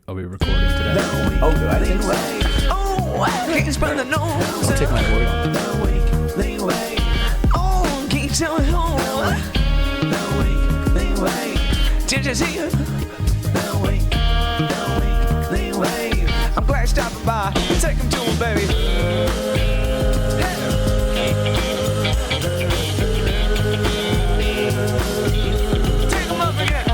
Are we recording today? Oh, do I think so? Oh, I can't spell the nose. Don't take my word on it. Oh, can you tell me who? Did you see it? I'm glad you're stopping by. Take him to him, baby. Take him up again.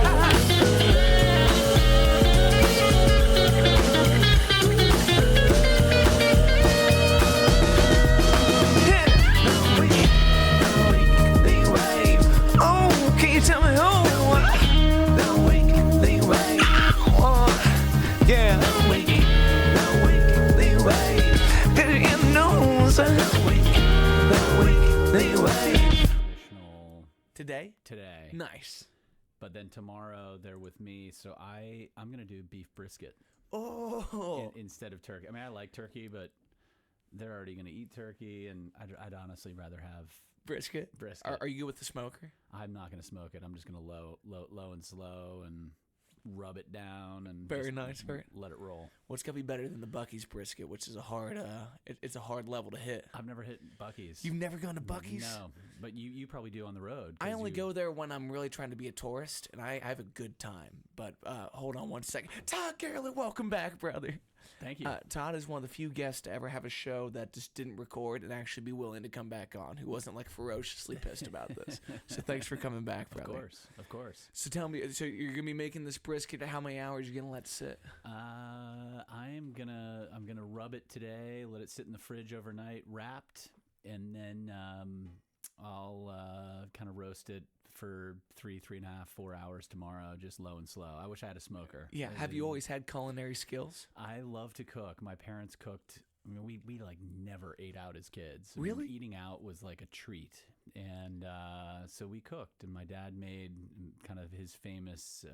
Oh, can you tell me who? Yeah. Did it in the nose? Today? Today. Nice. But then tomorrow they're with me, so I'm gonna do beef brisket Oh. instead of turkey. I mean, I like turkey, but they're already gonna eat turkey, and I'd honestly rather have Brisket? Are you good with the smoker? I'm not gonna smoke it. I'm just gonna low and slow and rub it down and Very just nice. let it roll. What's gonna be better than the Buc-ee's brisket, which is a hard, it's a hard level to hit. I've never hit Buc-ee's. You've never gone to Buc-ee's? No, but you probably do on the road. I 'cause only you- go there when I'm really trying to be a tourist, and I have a good time. But hold on one second. Todd Gailar, welcome back, brother. Thank you. Todd is one of the few guests to ever have a show that just didn't record and actually be willing to come back on, who wasn't like ferociously pissed about this. So thanks for coming back, brother. Of course. So tell me, so you're gonna be making this brisket? How many hours are you gonna let sit? I'm gonna rub it today, let it sit in the fridge overnight, wrapped, and then I'll kind of roast it for 3.5, 4 hours tomorrow, just low and slow. I wish I had a smoker. Yeah. Have you always had culinary skills? I love to cook. My parents cooked. I mean, we like never ate out as kids. I mean, Really? eating out was like a treat, and so we cooked. And my dad made kind of his famous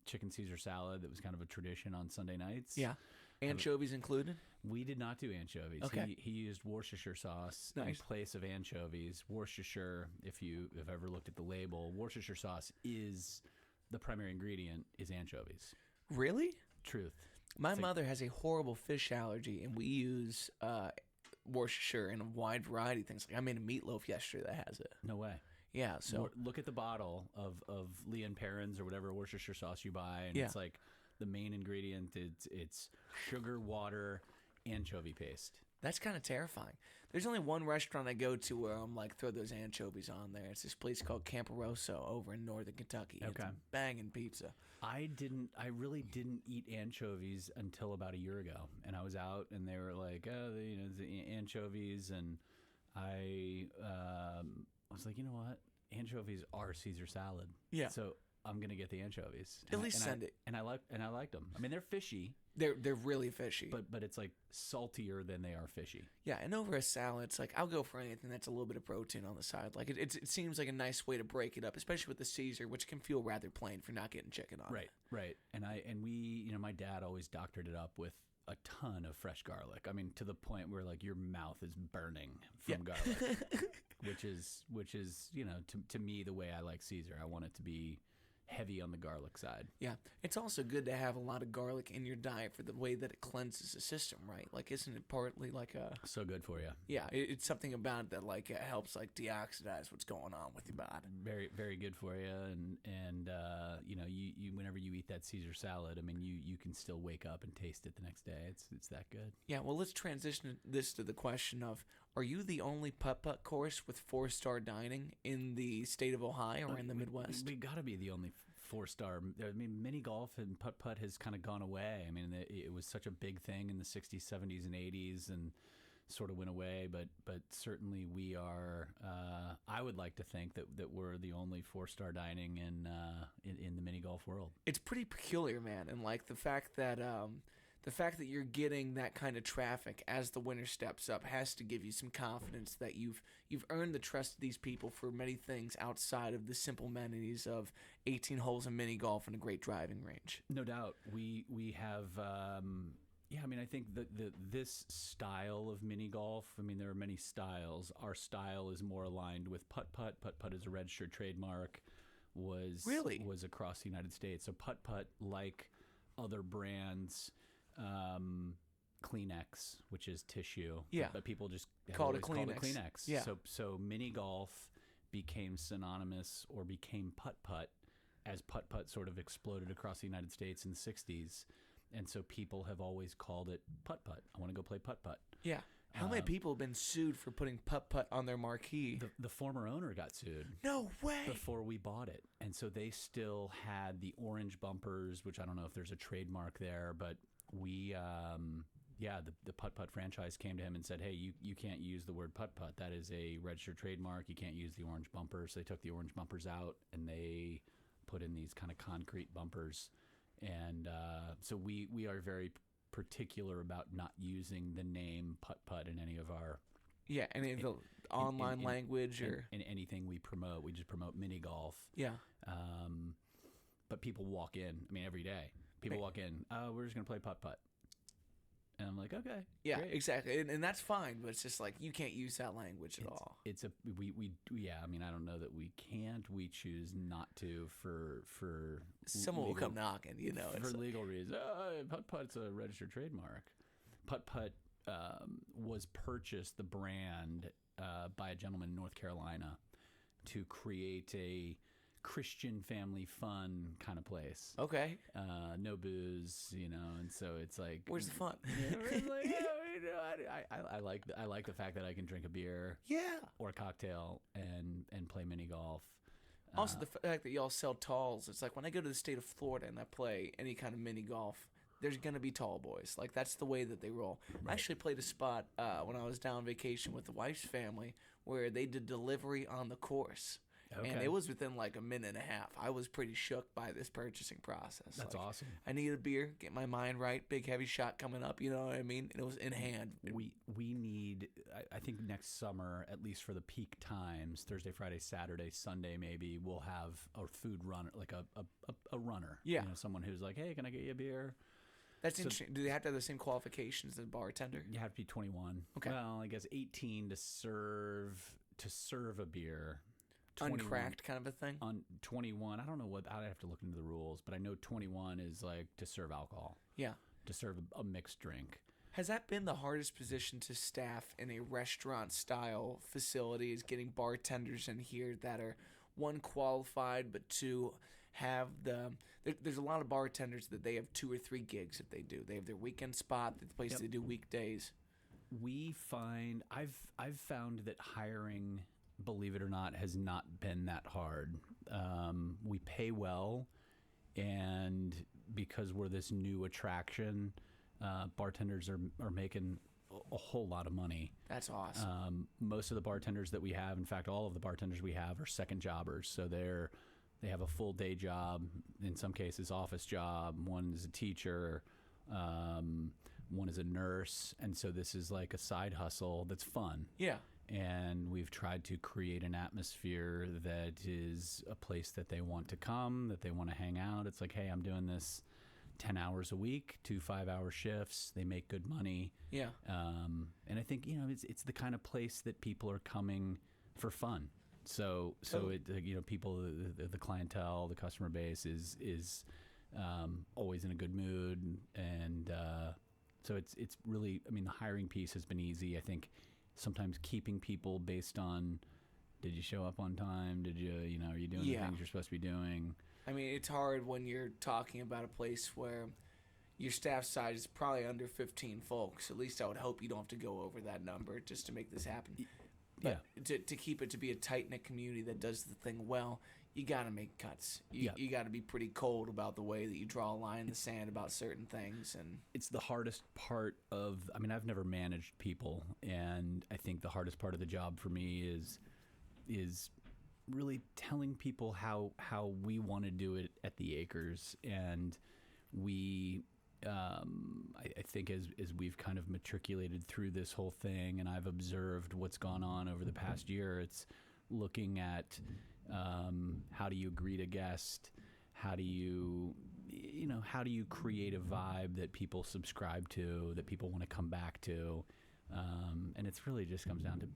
chicken Caesar salad that was kind of a tradition on Sunday nights. Yeah. Anchovies included? We did not do anchovies. Okay. He used Worcestershire sauce in Nice. place of anchovies. Worcestershire, if you've ever looked at the label, Worcestershire sauce is the primary ingredient is anchovies. Really? Truth. My It's like- mother has a horrible fish allergy, and we use Worcestershire in a wide variety of things. Like I made a meatloaf yesterday that has it. No way. Yeah, so Look at the bottle of Lee and Perrins or whatever Worcestershire sauce you buy, and Yeah. it's like the main ingredient. It's sugar, water, anchovy paste. that's kind of terrifying. There's only one restaurant I go to where I'm like, throw those anchovies on there. It's this place called Camparoso over in northern Kentucky. It's Okay. a banging pizza. I really didn't eat anchovies until about a year ago, and I was out, and they were like, oh, the anchovies, and I was like, you know what, anchovies are Caesar salad. Yeah. So I'm gonna get the anchovies. At least send it. And I liked them. I mean, they're fishy, They're really fishy. but it's like saltier than they are fishy. Yeah, and over a salad, it's like I'll go for anything that's a little bit of protein on the side. Like it seems like a nice way to break it up, especially with the Caesar, which can feel rather plain for not getting chicken on it. Right. And we, my dad always doctored it up with a ton of fresh garlic. I mean, to the point where like your mouth is burning from garlic, which is to me the way I like Caesar. I want it to be heavy on the garlic side. Yeah, it's also good to have a lot of garlic in your diet for the way that it cleanses the system, right? Like, isn't it partly like a So good for you. yeah? It's something about it that like it helps like deoxidize what's going on with your body. Very, very good for you. And you whenever you eat that Caesar salad, I mean, you can still wake up and taste it the next day. It's that good. Yeah, well, let's transition this to the question of: are you the only putt-putt course with 4-star dining in the state of Ohio or in the Midwest? We got to be the only 4-star. I mean, mini golf and putt-putt has kind of gone away. I mean, it was such a big thing in the 60s, 70s, and 80s, and sort of went away. But certainly we are. I would like to think that we're the only 4-star dining in the mini golf world. It's pretty peculiar, man, and like the fact that you're getting that kind of traffic as the winter steps up has to give you some confidence that you've earned the trust of these people for many things outside of the simple amenities of 18 holes of mini golf and a great driving range. No doubt, we have. Yeah, I mean, I think this style of mini golf. I mean, there are many styles. Our style is more aligned with putt-putt. Putt-putt is a registered trademark. Was Really? across the United States. So putt-putt, like other brands, Kleenex, which is tissue. Yeah. But people just Called it always Kleenex. Yeah. So mini golf became synonymous or became putt-putt as putt-putt sort of exploded across the United States in the 60s. And so people have always called it putt-putt. I want to go play putt-putt. Yeah. How many people have been sued for putting putt-putt on their marquee? The former owner got sued. No way. Before we bought it. And so they still had the orange bumpers, which I don't know if there's a trademark there, but we, the putt-putt franchise came to him and said, hey, you can't use the word putt-putt. That is a registered trademark. You can't use the orange bumpers. So they took the orange bumpers out and they put in these kind of concrete bumpers. And so we are very particular about not using the name putt-putt in any of our any of the online language or in anything we promote. We just promote mini golf. But people walk in, I mean, every day people walk in, we're just gonna play putt-putt, and I'm like, okay, great. Exactly, and that's fine, but it's just like you can't use that language at all. It's I mean, I don't know that we can't. We choose not to for someone will come knocking, for legal reasons. Putt-putt's a registered trademark. Putt-putt was purchased, the brand, by a gentleman in North Carolina to create a Christian family fun kind of place. Okay. No booze, and so it's like, where's the fun? It's like, I like the fact that I can drink a beer, or a cocktail, and play mini golf. Also, the fact that y'all sell talls. It's like when I go to the state of Florida and I play any kind of mini golf, there's gonna be tall boys. Like that's the way that they roll. Right. I actually played a spot when I was down on vacation with the wife's family where they did delivery on the course. Okay. And it was within like a minute and a half. I was pretty shook by this purchasing process. That's awesome. I needed a beer, get my mind right, big heavy shot coming up, you know what I mean? And it was in hand. We need, I think next summer, at least for the peak times, Thursday, Friday, Saturday, Sunday maybe, we'll have a food runner, like a runner. Yeah. Someone who's like, hey, can I get you a beer? That's interesting. Do they have to have the same qualifications as a bartender? You have to be 21. Okay. Well, I guess 18 to serve a beer. Uncracked kind of a thing? On 21, I don't know I'd have to look into the rules, but I know 21 is like to serve alcohol. Yeah. To serve a mixed drink. Has that been the hardest position to staff in a restaurant-style facility, is getting bartenders in here that are, one, qualified, but two, have there's a lot of bartenders that they have 2 or 3 gigs that they do. They have their weekend spot, the place they do weekdays. I've found that hiring, believe it or not, has not been that hard. We pay well, and because we're this new attraction, bartenders are making a whole lot of money. That's awesome. Most of the bartenders that we have, in fact, all of the bartenders we have are second jobbers. So they have a full day job, in some cases office job. One is a teacher, one is a nurse, and so this is like a side hustle that's fun. Yeah. And we've tried to create an atmosphere that is a place that they want to come, that they want to hang out. It's like, hey, I'm doing this 10 hours a week, 2 5-hour shifts. They make good money. Yeah. And I think, it's the kind of place that people are coming for fun. So people, the clientele, the customer base is always in a good mood. And so it's really, the hiring piece has been easy. I think sometimes keeping people based on, did you show up on time? Did you, are you doing the things you're supposed to be doing? It's hard when you're talking about a place where your staff size is probably under 15 folks. At least I would hope you don't have to go over that number just to make this happen. But to keep it to be a tight-knit community that does the thing well, you got to make cuts. You got to be pretty cold about the way that you draw a line in the sand about certain things. And it's the hardest part of, I've never managed people, and I think the hardest part of the job for me is really telling people how we want to do it at the Acres. And we, I think as we've kind of matriculated through this whole thing, and I've observed what's gone on over the past year, it's looking at how do you greet a guest? How do you create a vibe that people subscribe to, that people want to come back to? And it's really just comes down to,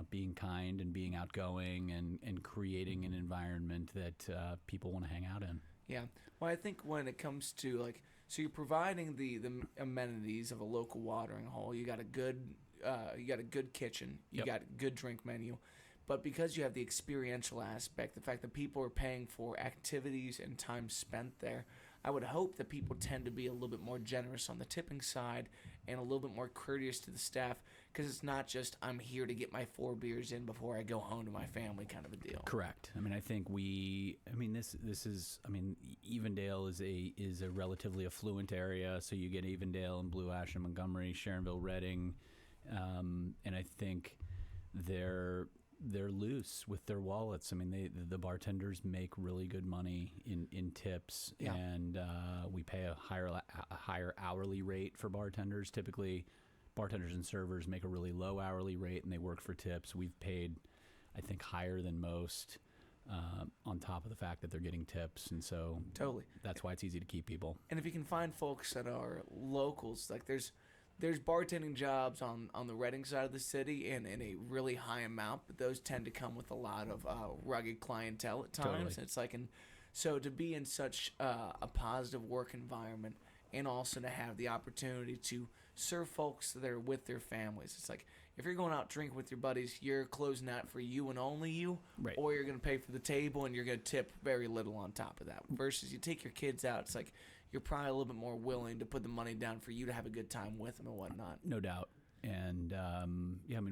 being kind and being outgoing and creating an environment that people want to hang out in. Yeah. Well, I think when it comes to So you're providing the amenities of a local watering hole. You got a good kitchen. You Yep. got a good drink menu. But because you have the experiential aspect, the fact that people are paying for activities and time spent there, I would hope that people tend to be a little bit more generous on the tipping side and a little bit more courteous to the staff, because it's not just I'm here to get my 4 beers in before I go home to my family kind of a deal. Correct. I mean, I think this is, Evendale is a relatively affluent area, so you get Evendale and Blue Ash and Montgomery, Sharonville, Reading, and I think they're loose with their wallets. I mean, the bartenders make really good money in tips, Yeah. and we pay a higher hourly rate for bartenders. Typically, bartenders and servers make a really low hourly rate, and they work for tips. We've paid, I think, higher than most, on top of the fact that they're getting tips, and so Totally. that's why it's easy to keep people. And if you can find folks that are locals, like there's bartending jobs on the Reading side of the city in a really high amount, but those tend to come with a lot of rugged clientele at times. Totally. It's like, so to be in such a positive work environment, and also to have the opportunity to serve folks that are with their families. It's like, if you're going out drinking with your buddies, you're closing out for you and only you, Right. or you're going to pay for the table and you're going to tip very little on top of that. Versus you take your kids out, it's like you're probably a little bit more willing to put the money down for you to have a good time with them and whatnot. No doubt. And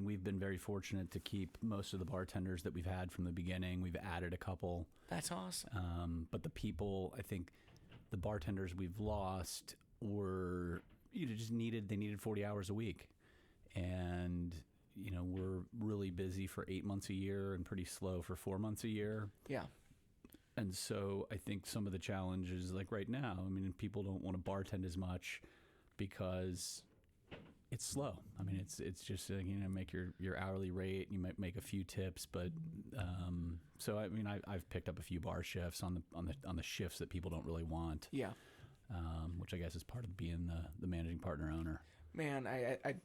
we've been very fortunate to keep most of the bartenders that we've had from the beginning. We've added a couple. That's awesome. But the people, I think the bartenders we've lost were, they needed 40 hours a week. And, we're really busy for 8 months a year and pretty slow for 4 months a year. Yeah. And so I think some of the challenges, like right now, people don't want to bartend as much because it's slow. It's just make your hourly rate. You might make a few tips, but I've picked up a few bar shifts on the shifts that people don't really want. Yeah. Which I guess is part of being the managing partner owner. Man, I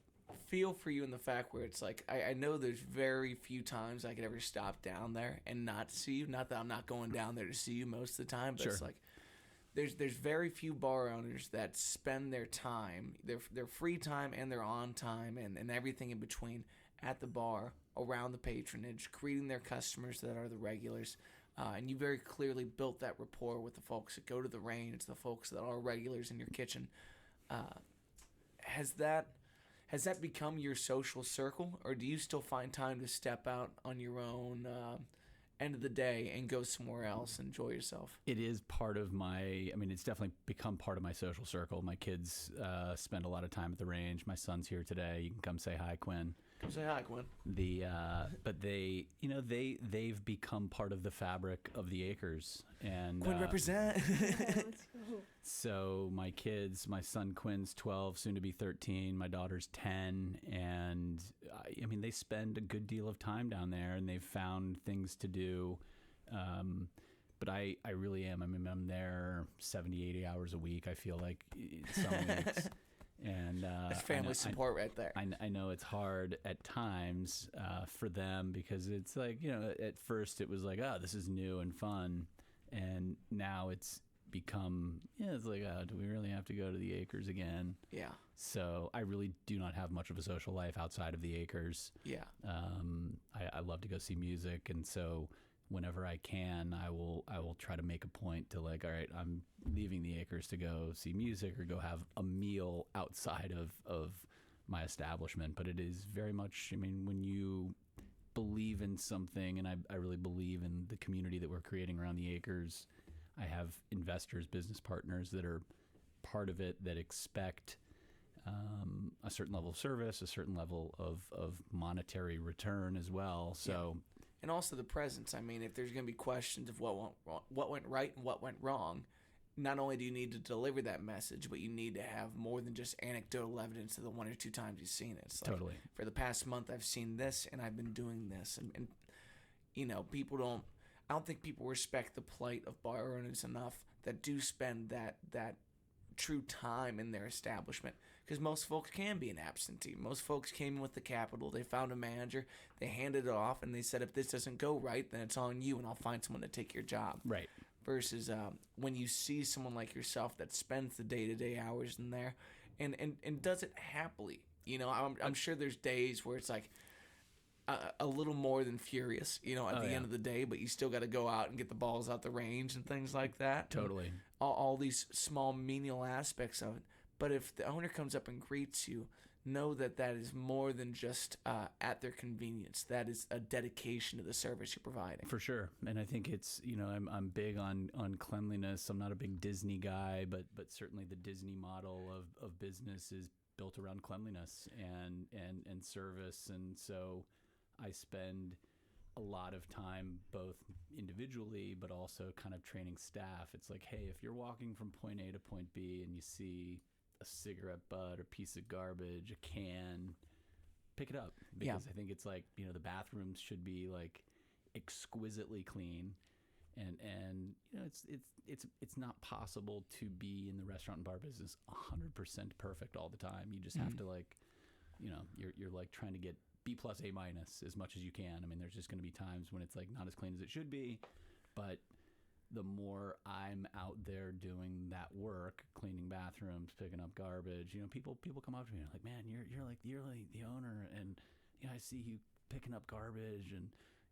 feel for you in the fact where it's like, I know there's very few times I could ever stop down there and not see you. Not that I'm not going down there to see you most of the time, but Sure. It's like there's very few bar owners that spend their time, their free time and their on time and everything in between at the bar, around the patronage, greeting their customers that are the regulars. And you very clearly built that rapport with the folks that go to the range, the folks that are regulars in your kitchen. Has that become your social circle, or do you still find time to step out on your own end of the day and go somewhere else and enjoy yourself? It is part of it's definitely become part of my social circle. My kids spend a lot of time at the range. My son's here today. You can come say hi, Quinn. Come say hi, Quinn. But they've become part of the fabric of the acres. And Quinn represent. Let's go. So my kids, my son Quinn's 12, soon to be 13. My daughter's 10, and they spend a good deal of time down there, and they've found things to do. But I really am. I'm there 70, 80 hours a week. I feel like in some weeks. And That's family support right there. I know it's hard at times for them, because it's like, at first it was like, oh, this is new and fun. And now it's become, it's like, oh, do we really have to go to the acres again? Yeah. So I really do not have much of a social life outside of the acres. Yeah. I love to go see music. And so whenever I can, I will try to make a point to, like, all right, I'm leaving the acres to go see music or go have a meal outside of my establishment. But it is very much, when you believe in something, and I really believe in the community that we're creating around the acres. I have investors, business partners that are part of it, that expect a certain level of service, a certain level of monetary return as well. So, and also the presence. If there's going to be questions of what went right and what went wrong, not only do you need to deliver that message, but you need to have more than just anecdotal evidence of the 1 or 2 times you've seen it. It's like, totally. For the past month, I've seen this, and I've been doing this, and people don't. I don't think people respect the plight of bar owners enough that do spend that true time in their establishment, because most folks can be an absentee. Most folks came in with the capital. They found a manager. They handed it off, and they said, if this doesn't go right, then it's on you, and I'll find someone to take your job. Right. versus when you see someone like yourself that spends the day-to-day hours in there and does it happily. You know, I'm sure there's days where it's like a little more than furious, you know, at the end of the day, but you still got to go out and get the balls out the range and things like that. Totally. All these small menial aspects of it. But if the owner comes up and greets you, know that that is more than just at their convenience. That is a dedication to the service you're providing. For sure. And I think it's, you know, I'm big on cleanliness. I'm not a big Disney guy, but certainly the Disney model of business is built around cleanliness and service. And so I spend a lot of time both individually but also kind of training staff. It's like, hey, if you're walking from point A to point B and you see a cigarette butt or piece of garbage, a can, pick it up. Because I think it's like, you know, the bathrooms should be like exquisitely clean. And you know, it's not possible to be in the restaurant and bar business 100% perfect all the time. You just have to, like, you know, you're like trying to get B+, A- as much as you can. I mean, there's just going to be times when it's like not as clean as it should be, but the more I'm out there doing that work, cleaning bathrooms, picking up garbage, you know, people come up to me and like, man, you're like the owner, and you know, I see you picking up garbage and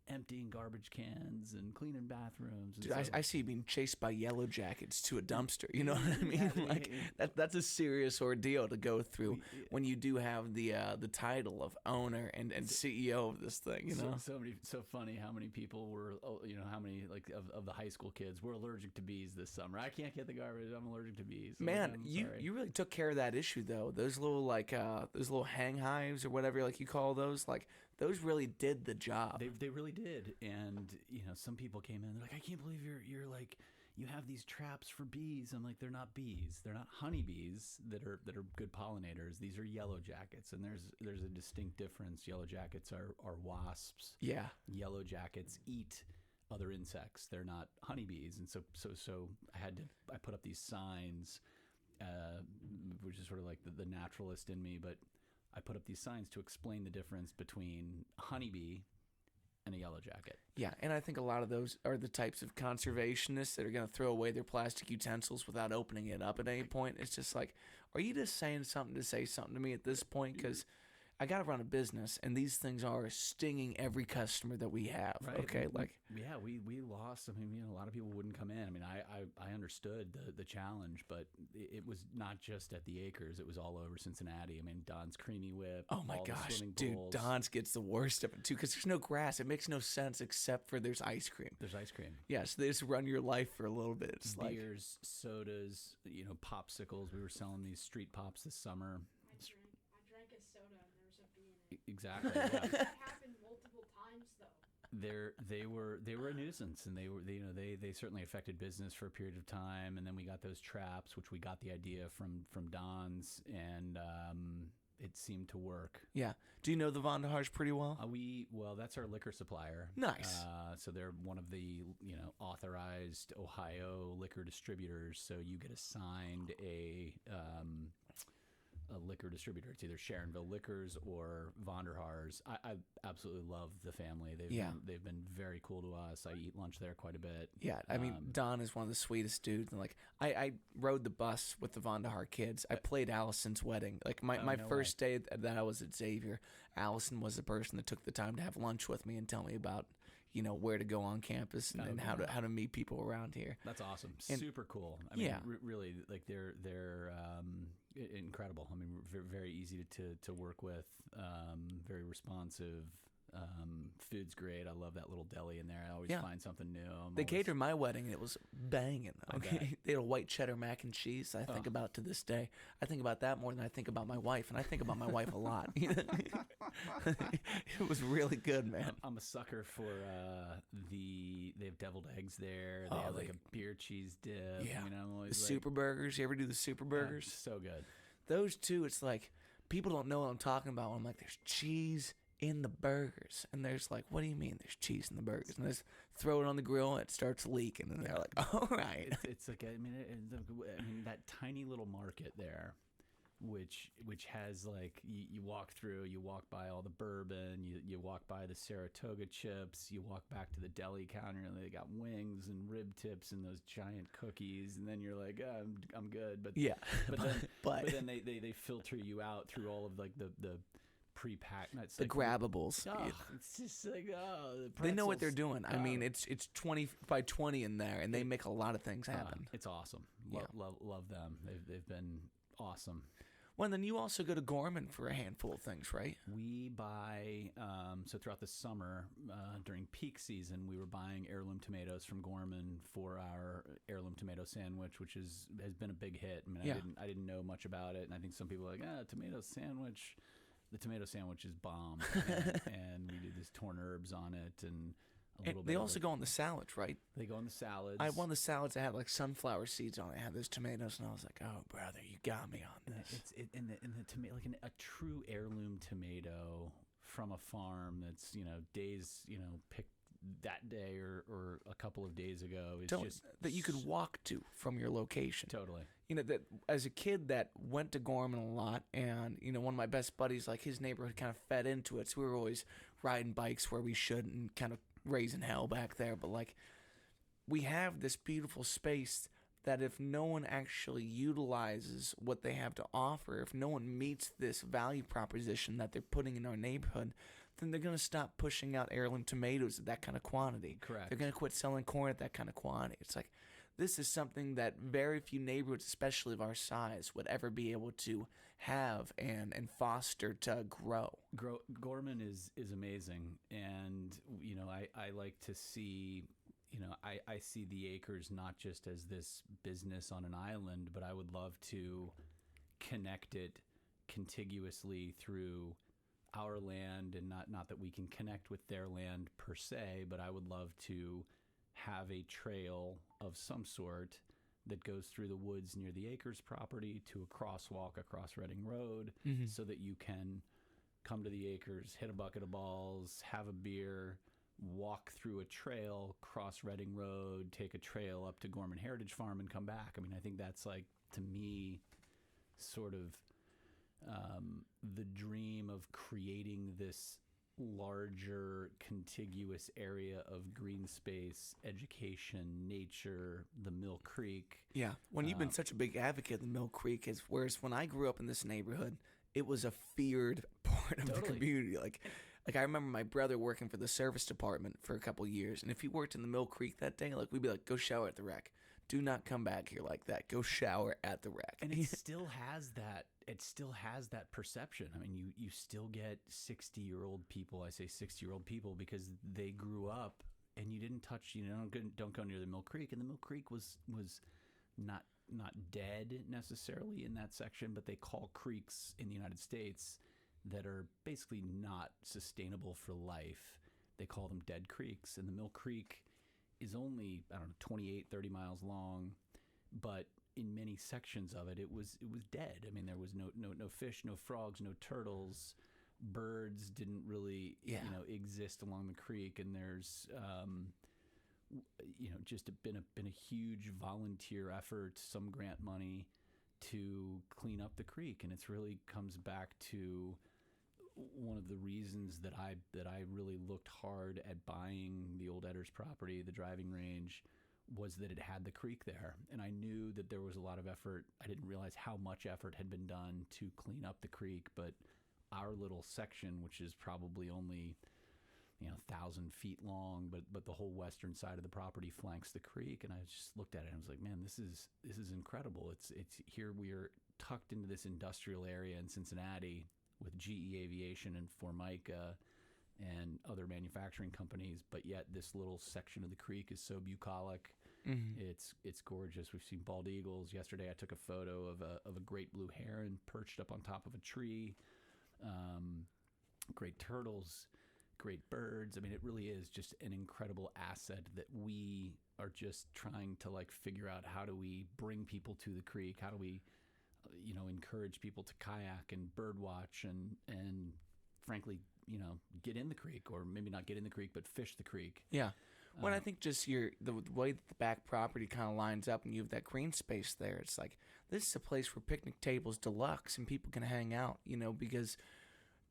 emptying garbage cans and cleaning bathrooms. And Dude, I see you being chased by yellow jackets to a dumpster. You know what I mean? Like that's a serious ordeal to go through when you do have the title of owner and CEO of this thing. You know, so funny how many people were, you know, how many like of the high school kids were allergic to bees this summer. I can't get the garbage. I'm allergic to bees. Man, like, you really took care of that issue though. Those little those little hang hives or whatever like you call those, like those really did the job. They really did. And you know, some people came in, they're like, I can't believe you're like, you have these traps for bees. I'm like, they're not bees. They're not honeybees that are good pollinators. These are yellow jackets, and there's a distinct difference. Yellow jackets are wasps. Yeah. Yellow jackets eat other insects. They're not honeybees. And so I put up these signs, which is sort of like the naturalist in me, but I put up these signs to explain the difference between a honeybee and a yellow jacket. Yeah, and I think a lot of those are the types of conservationists that are going to throw away their plastic utensils without opening it up at any point. It's just like, are you just saying something to say something to me at this point? Because I got to run a business, and these things are stinging every customer that we have. Right. Okay, we lost. I mean, you know, a lot of people wouldn't come in. I mean, I understood the challenge, but it was not just at the Acres. It was all over Cincinnati. I mean, Don's Creamy Whip. Oh my gosh, dude, Don's gets the worst of it too because there's no grass. It makes no sense except for there's ice cream. There's ice cream. Yeah, so they just run your life for a little bit. It's beers, sodas, you know, popsicles. We were selling these street pops this summer. I drank a soda and there was a bee in it. Exactly. Yeah. That happened multiple times though. They were a nuisance, and they certainly affected business for a period of time. And then we got those traps, which we got the idea from Don's, and it seemed to work. Yeah. Do you know the Vandahars pretty well? Well, that's our liquor supplier. Nice. So they're one of the authorized Ohio liquor distributors. So you get assigned a liquor distributor. It's either Sharonville Liquors or Vonderhaar's. I absolutely love the family. They've been very cool to us. I eat lunch there quite a bit. Yeah, I mean, Don is one of the sweetest dudes. And like, I rode the bus with the Vonderhaar kids. I played Allison's wedding. Like my first day that I was at Xavier, Allison was the person that took the time to have lunch with me and tell me about, you know, where to go on campus and how to meet people around here. That's awesome. And, super cool. I mean, really, like they're incredible. I mean, very easy to work with. Very responsive. Food's great. I love that little deli in there. I always find something new. They catered my wedding, and it was banging. Okay, they had a white cheddar mac and cheese. I think about to this day. I think about that more than I think about my wife, and I think about my wife a lot. It was really good, man. I'm a sucker for they have deviled eggs there. They have like a beer cheese dip. Yeah, you know, I'm always the super burgers. You ever do the super burgers? So good. Those two, it's like people don't know what I'm talking about. I'm like, there's cheese in the burgers, and there's like, what do you mean there's cheese in the burgers? And I just throw it on the grill and it starts leaking, and they're like, all right. It's like, I mean, that tiny little market there which has like you walk by all the bourbon, you walk by the Saratoga chips, you walk back to the deli counter and they got wings and rib tips and those giant cookies, and then you're like, oh, I'm good, but then they filter you out through all of like the pre-packed nuts, the like grabbables. Oh, it's just like they know what they're doing. I Oh. mean, it's 20 by 20 in there, and they make a lot of things happen. It's awesome. Yeah. Love them. They've been awesome. Well, and then you also go to Gorman for a handful of things, right? We buy, so throughout the summer, during peak season, we were buying heirloom tomatoes from Gorman for our heirloom tomato sandwich, which has been a big hit. I mean, Yeah. I didn't know much about it, and I think some people are like, tomato sandwich. The tomato sandwich is bomb, and we did this torn herbs on it, and a little bit. They also go on the salads, right? They go on the salads. I had one of the salads that had like sunflower seeds on it. It had those tomatoes, and I was like, "Oh, brother, you got me on this." It's in the tomato, like a true heirloom tomato from a farm that's days picked that day or a couple of days ago. It's just that you could walk to from your location. Totally. That as a kid that went to Gorman a lot, and one of my best buddies, like his neighborhood kind of fed into it, so we were always riding bikes where we shouldn't, and kind of raising hell back there. But like, we have this beautiful space that if no one actually utilizes what they have to offer, if no one meets this value proposition that they're putting in our neighborhood, then they're going to stop pushing out heirloom tomatoes at that kind of quantity. Correct. They're going to quit selling corn at that kind of quantity. It's like, this is something that very few neighborhoods, especially of our size, would ever be able to have and foster to grow. Gorman is amazing, and I like to see, I see the acres not just as this business on an island, but I would love to connect it contiguously through our land, and not that we can connect with their land per se, but I would love to have a trail of some sort that goes through the woods near the Acres property to a crosswalk across Reading Road, so that you can come to the Acres, hit a bucket of balls, have a beer, walk through a trail, cross Reading Road, take a trail up to Gorman Heritage Farm, and come back. I mean, I think that's like, to me, sort of the dream of creating this larger contiguous area of green space, education, nature, the Mill Creek. Yeah, when you've been such a big advocate of the Mill Creek, whereas when I grew up in this neighborhood, it was a feared part of the community. Like I remember my brother working for the service department for a couple years, and if he worked in the Mill Creek that day, like, we'd be like, go shower at the wreck. Do not come back here like that. Go shower at the wreck. And it still has that. It still has that perception. I mean, you still get 60-year-old people. I say 60-year-old people because they grew up, and you didn't touch. Don't go near the Mill Creek. And the Mill Creek was not dead necessarily in that section, but they call creeks in the United States that are basically not sustainable for life. They call them dead creeks, and the Mill Creek is only, 28, 30 miles long, but in many sections of it, it was dead. I mean, there was no fish, no frogs, no turtles. Birds didn't really, exist along the creek, and there's, just been a huge volunteer effort, some grant money to clean up the creek, and it's really comes back to one of the reasons that I really looked hard at buying the old Edders property, the driving range, was that it had the creek there. And I knew that there was a lot of effort. I didn't realize how much effort had been done to clean up the creek, but our little section, which is probably only 1,000 feet long, but the whole western side of the property flanks the creek. And I just looked at it and I was like, man, this is incredible. It's here we are tucked into this industrial area in Cincinnati with GE Aviation and Formica and other manufacturing companies, but yet this little section of the creek is so bucolic. It's gorgeous. We've seen bald eagles. Yesterday I took a photo of a great blue heron perched up on top of a tree. Great turtles, great birds. I mean, it really is just an incredible asset that we are just trying to figure out, how do we bring people to the creek? How do we encourage people to kayak and bird watch and frankly, get in the creek, or maybe not get in the creek, but fish the creek. Yeah. Well, I think just the way that the back property kind of lines up and you have that green space there, it's like this is a place where picnic tables deluxe and people can hang out, because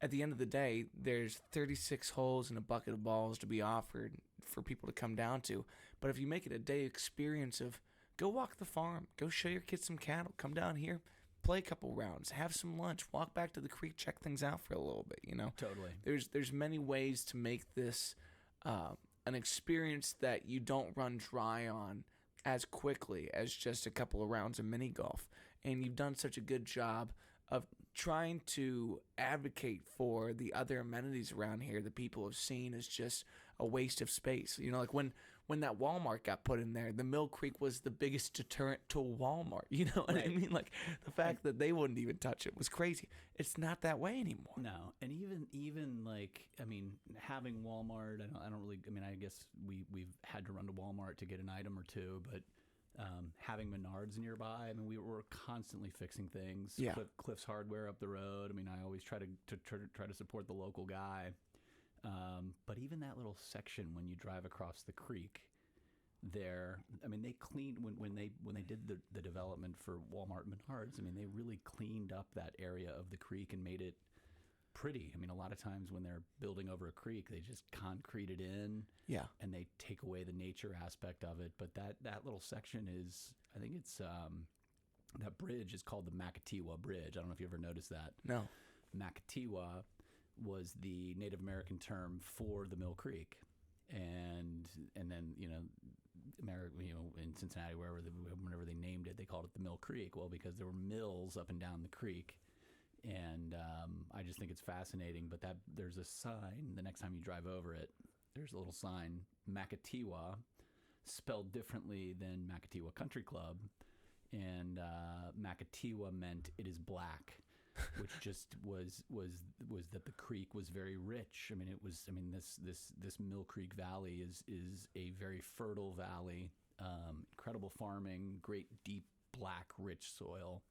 at the end of the day, there's 36 holes and a bucket of balls to be offered for people to come down to. But if you make it a day experience of go walk the farm, go show your kids some cattle, come down here, play a couple rounds, have some lunch, walk back to the creek, check things out for a little bit, Totally. There's many ways to make this an experience that you don't run dry on as quickly as just a couple of rounds of mini golf. And you've done such a good job of trying to advocate for the other amenities around here that people have seen as just a waste of space. Like when that Walmart got put in there, the Mill Creek was the biggest deterrent to Walmart. You know what I mean? Like the fact that they wouldn't even touch it was crazy. It's not that way anymore. No, and even like, I mean, having Walmart, I don't really. I mean, I guess we've had to run to Walmart to get an item or two, but having Menards nearby, I mean, we were constantly fixing things. Yeah. Cliff's Hardware up the road. I mean, I always try to support the local guy. But even that little section when you drive across the creek there, I mean, they cleaned when they did the development for Walmart Menards. I mean, they really cleaned up that area of the creek and made it pretty. I mean, a lot of times when they're building over a creek, they just concrete it in, and they take away the nature aspect of it. But that little section is, I think it's that bridge is called the Makatiwa Bridge. I don't know if you ever noticed that. No. Makatiwa was the Native American term for the Mill Creek, and then in Cincinnati, whenever they named it, they called it the Mill Creek. Well, because there were mills up and down the creek. And I just think it's fascinating. But there's a sign, the next time you drive over it, there's a little sign, Makatiwa, spelled differently than Makatiwa Country Club. And Makatiwa meant it is black, which just was that the creek was very rich. I mean, this Mill Creek Valley is a very fertile valley, incredible farming, great deep black rich soil.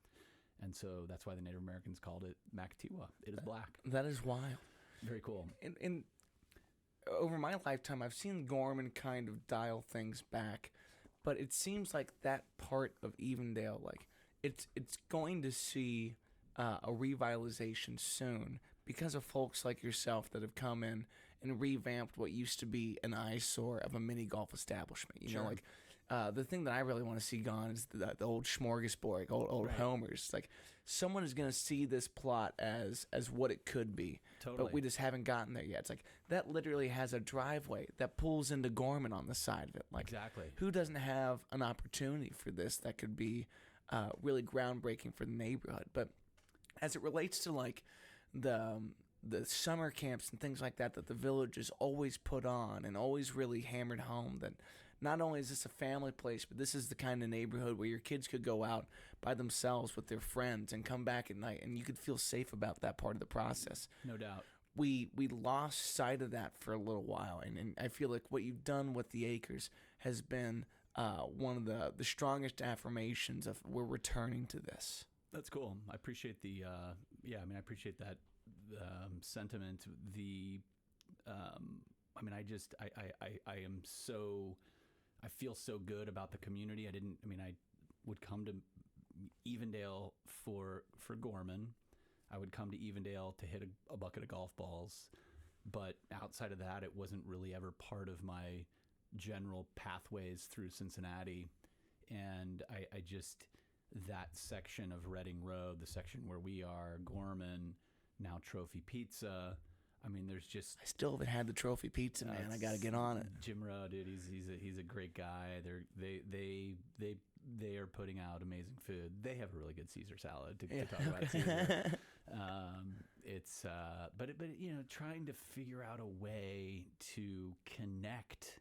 And so that's why the Native Americans called it Makatiwa. It is black. That is wild. Very cool. And over my lifetime, I've seen Gorman kind of dial things back, but it seems like that part of Evendale, like it's going to see a revitalization soon because of folks like yourself that have come in and revamped what used to be an eyesore of a mini golf establishment. You know, like. The thing that I really want to see gone is the old smorgasbord, old Right. Homers. Like someone is going to see this plot as what it could be, Totally. but we just haven't gotten there yet. It's like that literally has a driveway that pulls into Gorman on the side of it. Like Exactly. who doesn't have an opportunity for this that could be really groundbreaking for the neighborhood? But as it relates to like the summer camps and things like that the village has always put on and always really hammered home that not only is this a family place, but this is the kind of neighborhood where your kids could go out by themselves with their friends and come back at night, and you could feel safe about that part of the process. No doubt. We lost sight of that for a little while, and I feel like what you've done with the acres has been one of the strongest affirmations of we're returning to this. That's cool. I appreciate the I appreciate that sentiment. I feel so good about the community. I would come to Evendale for Gorman. I would come to Evendale to hit a bucket of golf balls. But outside of that, it wasn't really ever part of my general pathways through Cincinnati. And I just, that section of Reading Road, the section where we are, Gorman, now Trophy Pizza, I mean, there's just... I still haven't had the trophy pizza, man. I got to get on it. Jim Rowe, dude, he's a great guy. They are putting out amazing food. They have a really good Caesar salad to talk about Caesar. But trying to figure out a way to connect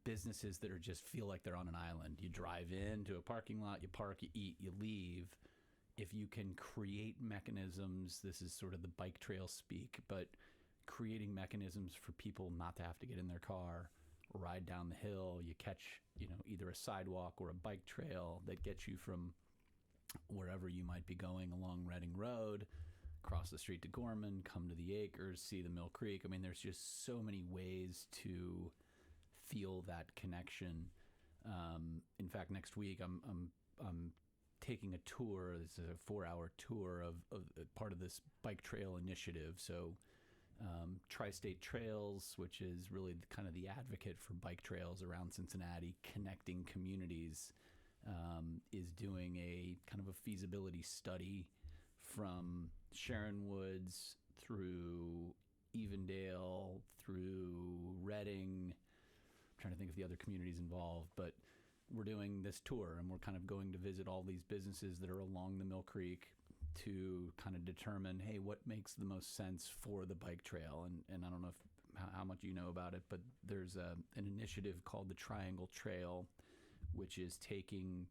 businesses that are just feel like they're on an island. You drive into a parking lot, you park, you eat, you leave. If you can create mechanisms, this is sort of the bike trail speak, but creating mechanisms for people not to have to get in their car, ride down the hill, you catch, either a sidewalk or a bike trail that gets you from wherever you might be going along Reading Road, cross the street to Gorman, come to the acres, see the Mill Creek. I mean, there's just so many ways to feel that connection. In fact, next week I'm taking a tour. This is a 4-hour tour of part of this bike trail initiative. So Tri-State Trails, which is really kind of the advocate for bike trails around Cincinnati, connecting communities, is doing a kind of a feasibility study from Sharon Woods through Evendale, through Reading. I'm trying to think of the other communities involved, but we're doing this tour and we're kind of going to visit all these businesses that are along the Mill Creek to kind of determine, hey, what makes the most sense for the bike trail? And I don't know how much you know about it, but there's an initiative called the Triangle Trail, which is taking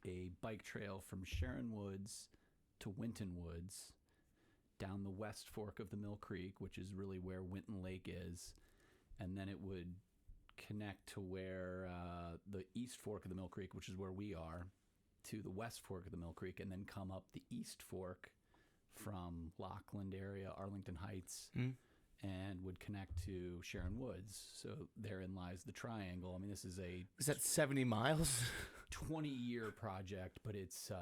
a bike trail from Sharon Woods to Winton Woods, down the west fork of the Mill Creek, which is really where Winton Lake is, and then it would connect to where the east fork of the Mill Creek, which is where we are, to the west fork of the Mill Creek, and then come up the east fork from Lockland area, Arlington Heights, and would connect to Sharon Woods. So therein lies the triangle. I mean, this is Is that 70 miles? 20-year project, but it's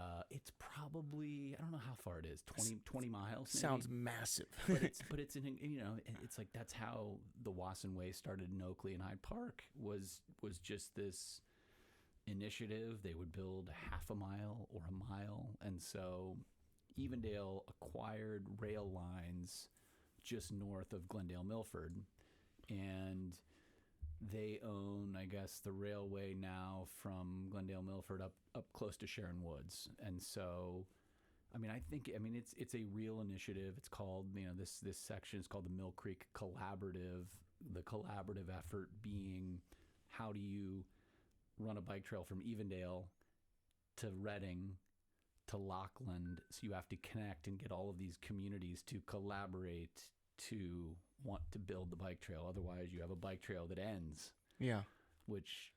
probably, I don't know how far it is, 20 miles maybe? Sounds massive. but it's it's like that's how the Wasson Way started in Oakley and Hyde Park, was just this initiative. They would build half a mile or a mile, and so Evendale acquired rail lines just north of Glendale Milford, and they own, I guess, the railway now from Glendale Milford up close to Sharon Woods. And so, I mean, it's a real initiative. It's called, this section is called the Mill Creek Collaborative. The collaborative effort being, how do you run a bike trail from Evendale to Reading to Lockland? So you have to connect and get all of these communities to collaborate to want to build the bike trail. Otherwise, you have a bike trail that ends. Yeah. Which,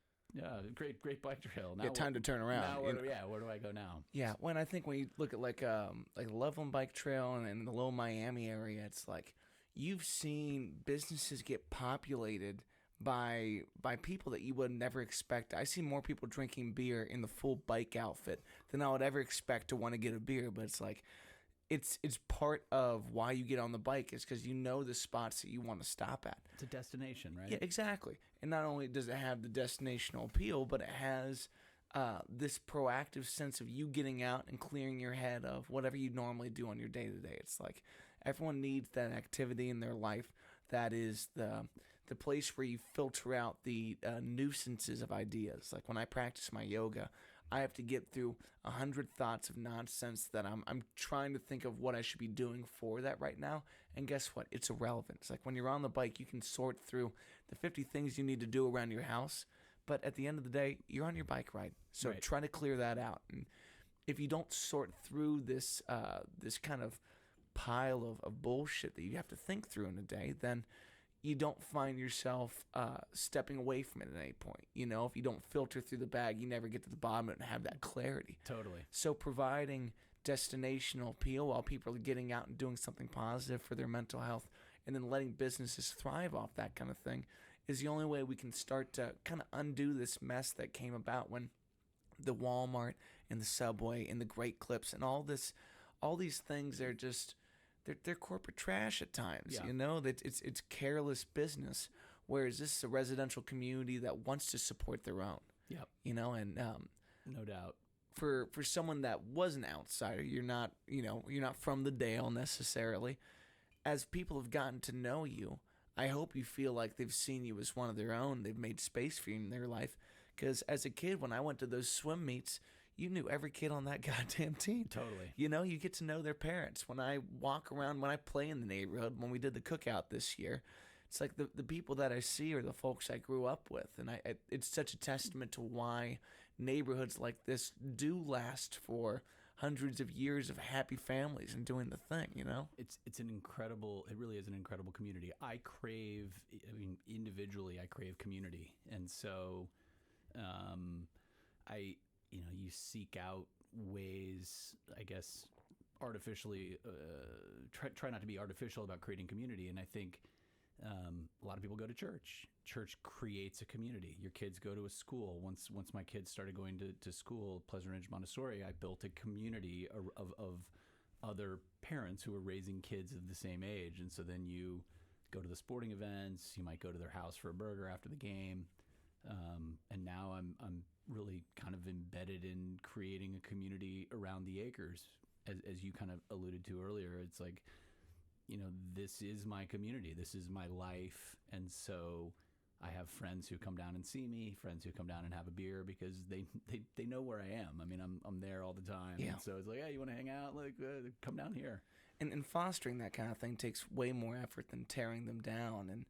great bike trail. Now time to turn around. Now where do I go now? Yeah. I think when you look at like the Loveland Bike Trail and the Little Miami area, it's like you've seen businesses get populated by people that you would never expect. I see more people drinking beer in the full bike outfit than I would ever expect to want to get a beer. But it's like, it's part of why you get on the bike, is because you know the spots that you want to stop at. It's a destination, right? Yeah, exactly. And not only does it have the destinational appeal, but it has this proactive sense of you getting out and clearing your head of whatever you normally do on your day-to-day. It's like everyone needs that activity in their life that is the place where you filter out the nuisances of ideas. Like when I practice my yoga, I have to get through 100 thoughts of nonsense that I'm trying to think of what I should be doing for that right now. And guess what? It's irrelevant. It's like when you're on the bike, you can sort through the 50 things you need to do around your house. But at the end of the day, you're on your bike ride. So right. Try to clear that out. And if you don't sort through this kind of pile of bullshit that you have to think through in a day, then you don't find yourself stepping away from it at any point. If you don't filter through the bag, you never get to the bottom of it and have that clarity. Totally. So providing destinational appeal while people are getting out and doing something positive for their mental health, and then letting businesses thrive off that kind of thing, is the only way we can start to kind of undo this mess that came about when the Walmart and the Subway and the Great Clips and all these things are just... They're corporate trash at times, yeah. That it's careless business. Whereas this is a residential community that wants to support their own. Yep. And no doubt. For someone that was an outsider, you're not from the Dale necessarily. As people have gotten to know you, I hope you feel like they've seen you as one of their own. They've made space for you in their life. Because as a kid, when I went to those swim meets, you knew every kid on that goddamn team. Totally. You get to know their parents. When I walk around, when I play in the neighborhood, when we did the cookout this year, it's like the people that I see are the folks I grew up with. And it's such a testament to why neighborhoods like this do last for hundreds of years of happy families and doing the thing, It's an incredible, it really is an incredible community. Individually, I crave community. And so you seek out ways, I guess, artificially, try not to be artificial about creating community. And I think A lot of people go to church. Church creates a community. Your kids go to a school. Once my kids started going to school, Pleasant Ridge Montessori, I built a community of other parents who were raising kids of the same age. And so then you go to the sporting events. You might go to their house for a burger after the game. And now I'm really kind of embedded in creating a community around the acres, as you kind of alluded to earlier. It's like, this is my community. This is my life. And so I have friends who come down and see me, friends who come down and have a beer because they know where I am. I mean, I'm there all the time. Yeah. And so it's like, hey, you want to hang out? Like, come down here. And fostering that kind of thing takes way more effort than tearing them down. And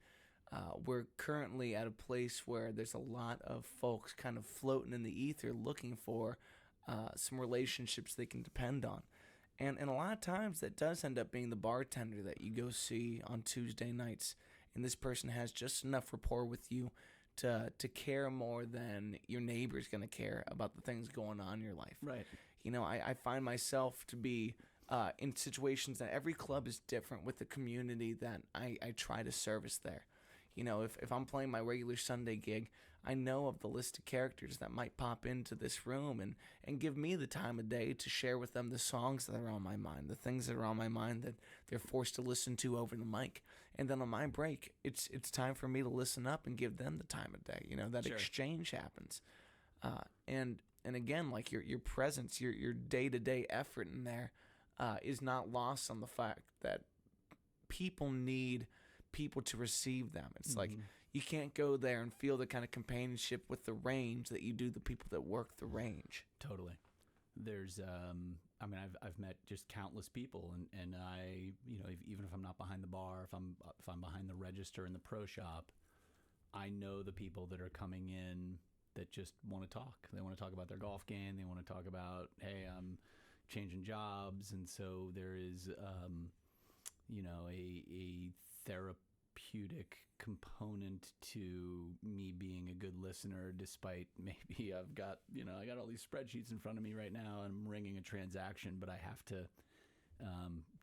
we're currently at a place where there's a lot of folks kind of floating in the ether looking for some relationships they can depend on. And a lot of times that does end up being the bartender that you go see on Tuesday nights. And this person has just enough rapport with you to care more than your neighbor's going to care about the things going on in your life. Right. I find myself to be in situations that every club is different with the community that I try to service there. If I'm playing my regular Sunday gig, I know of the list of characters that might pop into this room and give me the time of day to share with them the songs that are on my mind, the things that are on my mind that they're forced to listen to over the mic. And then on my break, it's time for me to listen up and give them the time of day. That Sure. exchange happens. And again, like your presence, your day-to-day effort in there is not lost on the fact that people need people to receive them. It's like you can't go there and feel the kind of companionship with the range that you do the people that work the range. Totally. There's, I've met just countless people, and I, even if I'm not behind the bar, if I'm behind the register in the pro shop, I know the people that are coming in that just want to talk. They want to talk about their golf game. They want to talk about, hey, I'm changing jobs, and so there is, a therapeutic component to me being a good listener, despite maybe I got all these spreadsheets in front of me right now and I'm ringing a transaction, but I have to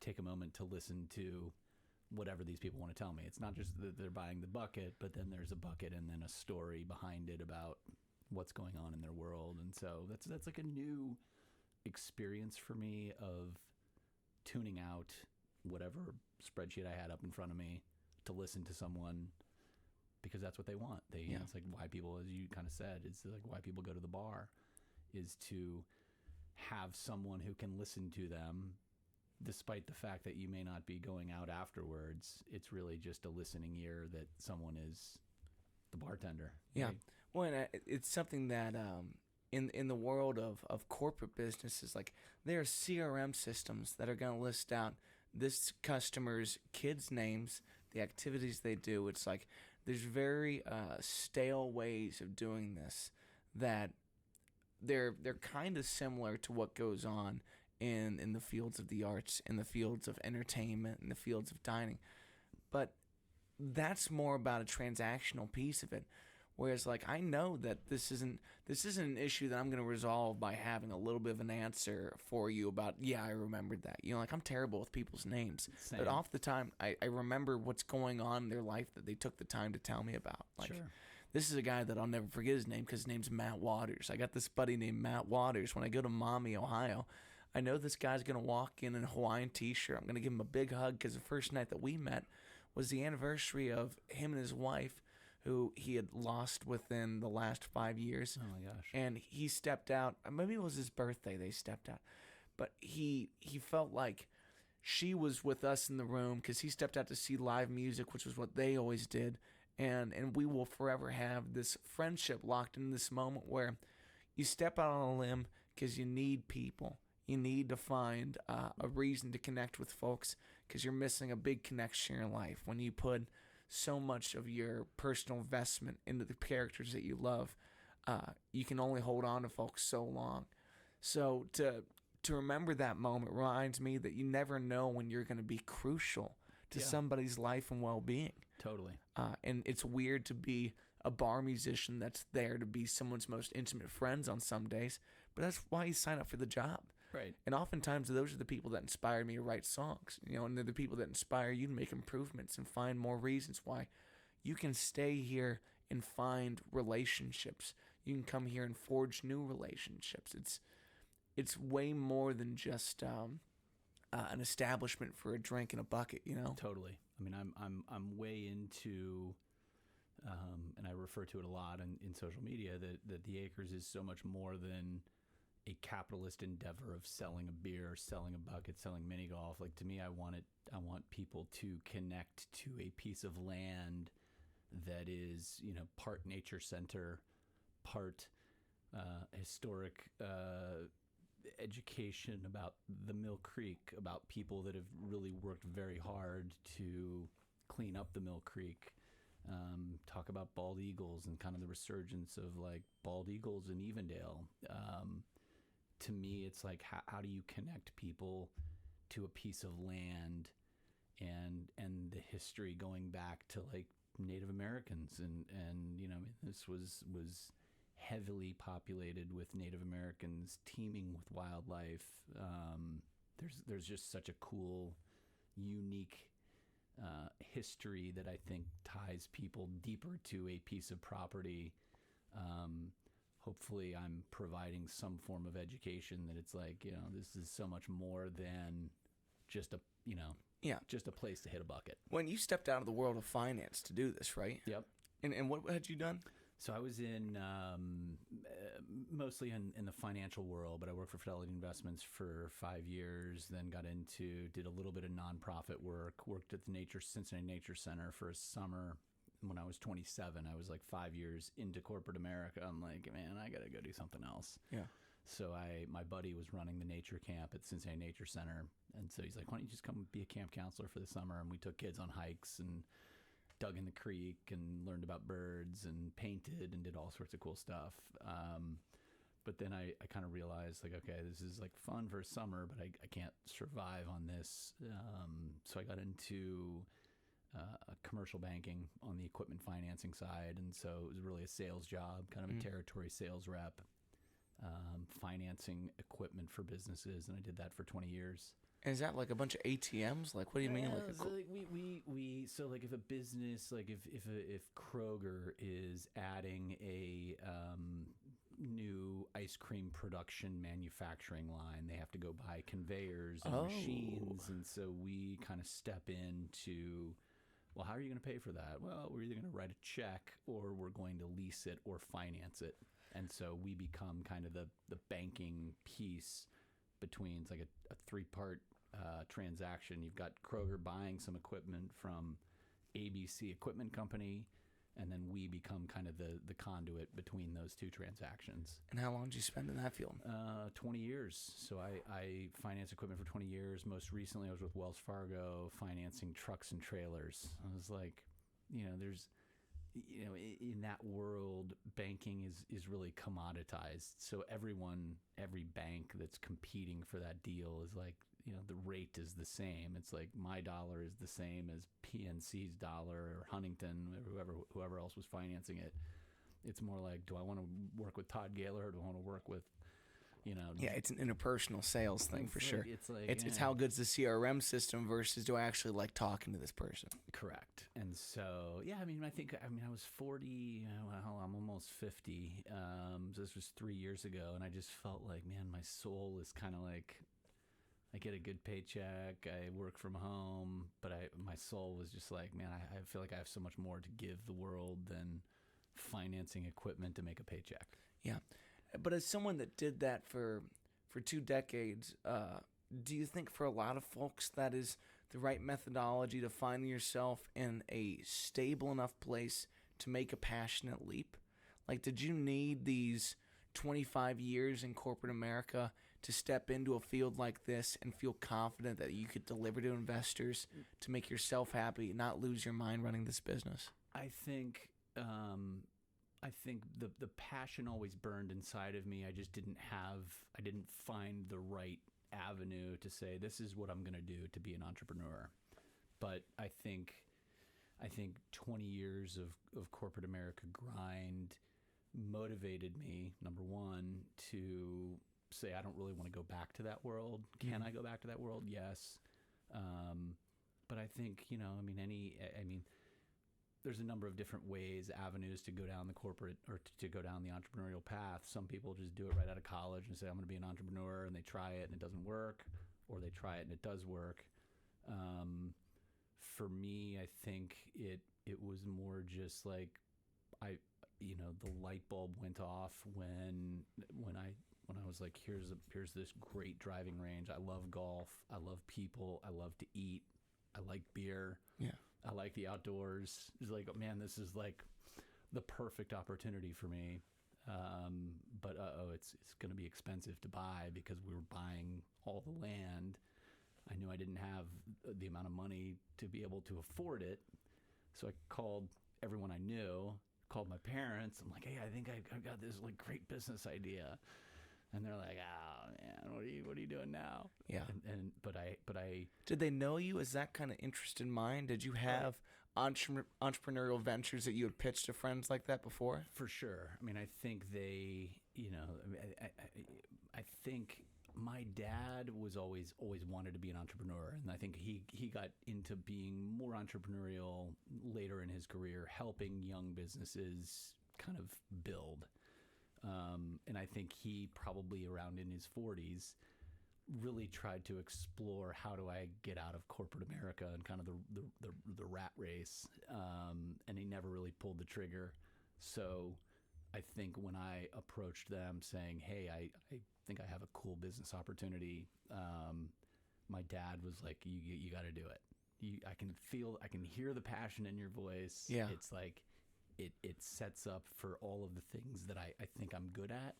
take a moment to listen to whatever these people want to tell me. It's not just that they're buying the bucket, but then there's a bucket and then a story behind it about what's going on in their world. And so that's like a new experience for me of tuning out whatever spreadsheet I had up in front of me to listen to someone, because that's what they want. It's like why people, as you kind of said, it's like why people go to the bar is to have someone who can listen to them, despite the fact that you may not be going out afterwards. It's really just a listening ear that someone is the bartender. Yeah. Right? Well, and it's something that in the world of corporate businesses, like there are CRM systems that are going to list out this customer's kids' names, the activities they do. It's like there's very stale ways of doing this that they're kind of similar to what goes on in the fields of the arts, in the fields of entertainment, in the fields of dining. But that's more about a transactional piece of it. Whereas, like, I know that this isn't an issue that I'm going to resolve by having a little bit of an answer for you about, yeah, I remembered that. Like, I'm terrible with people's names. Same. But off the time, I remember what's going on in their life that they took the time to tell me about. Like, Sure. This is a guy that I'll never forget his name because his name's Matt Waters. I got this buddy named Matt Waters. When I go to Maumee, Ohio, I know this guy's going to walk in a Hawaiian t-shirt. I'm going to give him a big hug because the first night that we met was the anniversary of him and his wife, who he had lost within the last 5 years. Oh my gosh. And he stepped out. Maybe it was his birthday they stepped out. But he felt like she was with us in the room because he stepped out to see live music, which was what they always did. And we will forever have this friendship locked in this moment where you step out on a limb because you need people. You need to find a reason to connect with folks because you're missing a big connection in your life when you put so much of your personal investment into the characters that you love. You can only hold on to folks so long. So to remember that moment reminds me that you never know when you're going to be crucial to somebody's life and well-being. Totally. And it's weird to be a bar musician that's there to be someone's most intimate friends on some days, but that's why you sign up for the job. Right. And oftentimes those are the people that inspire me to write songs, and they're the people that inspire you to make improvements and find more reasons why you can stay here and find relationships. You can come here and forge new relationships. It's way more than just an establishment for a drink and a bucket, Totally. I mean, I'm way into, and I refer to it a lot in social media, that the Acres is so much more than a capitalist endeavor of selling a beer, selling a bucket, selling mini golf. Like, to me, I want people to connect to a piece of land that is, part nature center, part historic education about the Mill Creek, about people that have really worked very hard to clean up the Mill Creek. Talk about bald eagles and kind of the resurgence of like bald eagles in Evendale. To me, it's like, how do you connect people to a piece of land and the history going back to like Native Americans and this was heavily populated with Native Americans teeming with wildlife. There's just such a cool, unique history that I think ties people deeper to a piece of property. Hopefully I'm providing some form of education that it's like, this is so much more than just a, just a place to hit a bucket. When you stepped out of the world of finance to do this, right? Yep. And what had you done? So I was in mostly in the financial world, but I worked for Fidelity Investments for 5 years, then did a little bit of nonprofit work, worked at the Cincinnati Nature Center for a summer. When I was 27, I was like 5 years into corporate America. I'm like, man, I got to go do something else. Yeah. So my buddy was running the nature camp at Cincinnati Nature Center. And so he's like, why don't you just come be a camp counselor for the summer? And we took kids on hikes and dug in the creek and learned about birds and painted and did all sorts of cool stuff. But then I kind of realized, like, okay, this is like fun for summer, but I can't survive on this. So I got into commercial banking on the equipment financing side. And so it was really a sales job, kind of a territory sales rep, financing equipment for businesses. And I did that for 20 years. And is that like a bunch of ATMs? Like, what do you mean? Like, so like if a business, like if Kroger is adding a new ice cream production manufacturing line, they have to go buy conveyors and machines. And so we kind of step into, well, how are you going to pay for that? Well, we're either going to write a check or we're going to lease it or finance it. And so we become kind of the banking piece between, it's like a three-part transaction. You've got Kroger buying some equipment from ABC Equipment Company, and then we become kind of the conduit between those two transactions. And how long did you spend in that field? 20 years. So I financed equipment for 20 years. Most recently, I was with Wells Fargo financing trucks and trailers. I was like, there's, in that world, banking is really commoditized. So every bank that's competing for that deal is like, the rate is the same. It's like my dollar is the same as PNC's dollar or Huntington, or whoever else was financing it. It's more like, do I want to work with Todd Gailar or do I want to work with, Yeah, it's an interpersonal sales thing for sure. It's like, it's how good's the CRM system versus do I actually like talking to this person? Correct. And so, yeah, I was 40, I'm almost 50. So this was 3 years ago. And I just felt like, man, my soul is kind of like, I get a good paycheck, I work from home, but my soul was just like, man, I feel like I have so much more to give the world than financing equipment to make a paycheck. Yeah. But as someone that did that for 2 decades, do you think for a lot of folks that is the right methodology to find yourself in a stable enough place to make a passionate leap? Like, did you need these 25 years in corporate America to step into a field like this and feel confident that you could deliver to investors to make yourself happy, not lose your mind running this business? I think the passion always burned inside of me. I just didn't find the right avenue to say, this is what I'm going to do to be an entrepreneur. But I think 20 years of corporate America grind motivated me, number one, to say I don't really want to go back to that world. Can I go back to that world? Yes. But I think, there's a number of different avenues to go down the corporate or to go down the entrepreneurial path. Some people just do it right out of college and say, I'm going to be an entrepreneur, and they try it and it doesn't work, or they try it and it does work. For me, I think it was more just like the light bulb went off when I was like, here's this great driving range. I love golf. I love people. I love to eat. I like beer. Yeah. I like the outdoors. It's like, man, this is like the perfect opportunity for me. But it's going to be expensive to buy because we were buying all the land. I knew I didn't have the amount of money to be able to afford it. So I called everyone I knew, called my parents. I'm like, hey, I think I've got this like great business idea. And they're like, oh man, what are you doing now? Yeah. But I Did they know you as that kind of interest in mind? Did you have entrepreneurial ventures that you had pitched to friends like that before? For sure. I mean, I think they, I think my dad was always wanted to be an entrepreneur, and I think he got into being more entrepreneurial later in his career, helping young businesses kind of build. And I think he probably around in his 40s really tried to explore how do I get out of corporate America and kind of the rat race. And he never really pulled the trigger. So I think when I approached them saying, hey, I think I have a cool business opportunity, my dad was like, you got to do it. I can hear the passion in your voice. Yeah. It's like, it sets up for all of the things that I think I'm good at.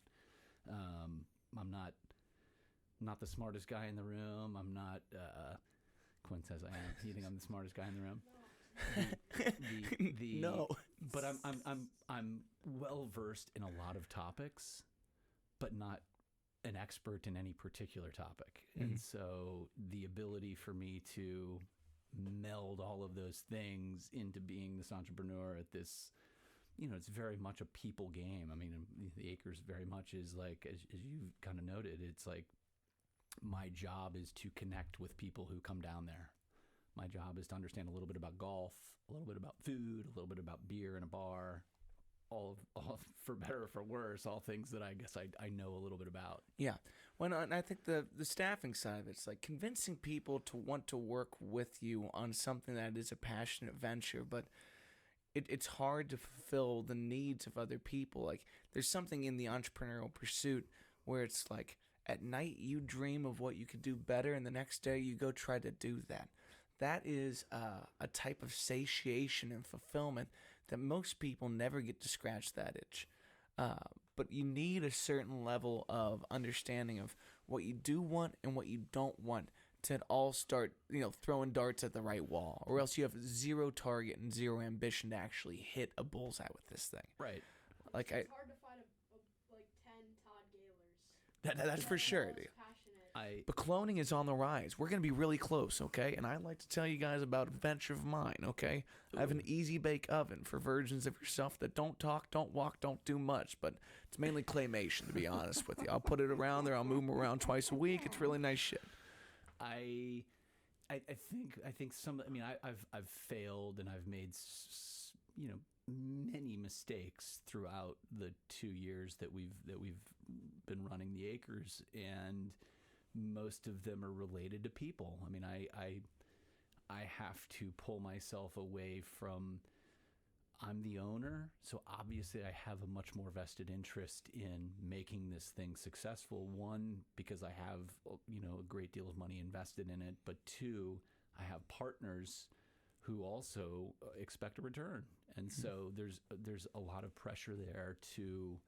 I'm not the smartest guy in the room. I'm not, Quinn says I am. You think I'm the smartest guy in the room? No. But I'm well versed in a lot of topics, but not an expert in any particular topic. Mm-hmm. And so the ability for me to meld all of those things into being this entrepreneur at this, it's very much a people game. I mean, the Acres very much is like, as you kind of noted, it's like my job is to connect with people who come down there. My job is to understand a little bit about golf, a little bit about food, a little bit about beer in a bar, all for better or for worse, all things that I guess I know a little bit about. Yeah. Well, and I think the staffing side of it's like convincing people to want to work with you on something that is a passionate venture, but it's hard to fulfill the needs of other people. Like there's something in the entrepreneurial pursuit where it's like at night you dream of what you could do better, and the next day you go try to do that. That is a type of satiation and fulfillment that most people never get to scratch that itch. But you need a certain level of understanding of what you do want and what you don't want to all start, throwing darts at the right wall, or else you have zero target and zero ambition to actually hit a bullseye with this thing. Right. Like It's hard to find like 10 Todd Gailars. that's for sure. Most passionate. But cloning is on the rise. We're going to be really close, okay? And I'd like to tell you guys about a venture of mine, okay? I have an easy bake oven for versions of yourself that don't talk, don't walk, don't do much, but it's mainly claymation, to be honest with you. I'll put it around there. I'll move them around twice a week. It's really nice shit. I think I've failed, and I've made many mistakes throughout the 2 years that we've been running the Acres, and most of them are related to people. I mean, I have to pull myself away from, I'm the owner, so obviously I have a much more vested interest in making this thing successful. One, because I have, a great deal of money invested in it, but two, I have partners who also expect a return. And so there's a lot of pressure there to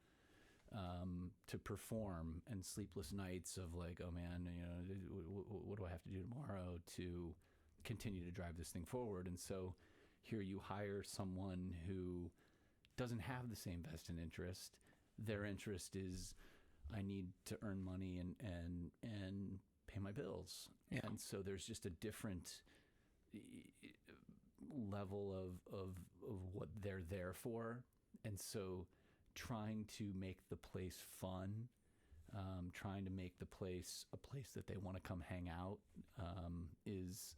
perform, and sleepless nights of like, oh man, what do I have to do tomorrow to continue to drive this thing forward? And so here you hire someone who doesn't have the same vested interest. Their interest is, I need to earn money and pay my bills. Yeah. And so there's just a different level of what they're there for. And so trying to make the place fun trying to make the place a place that they want to come hang out, is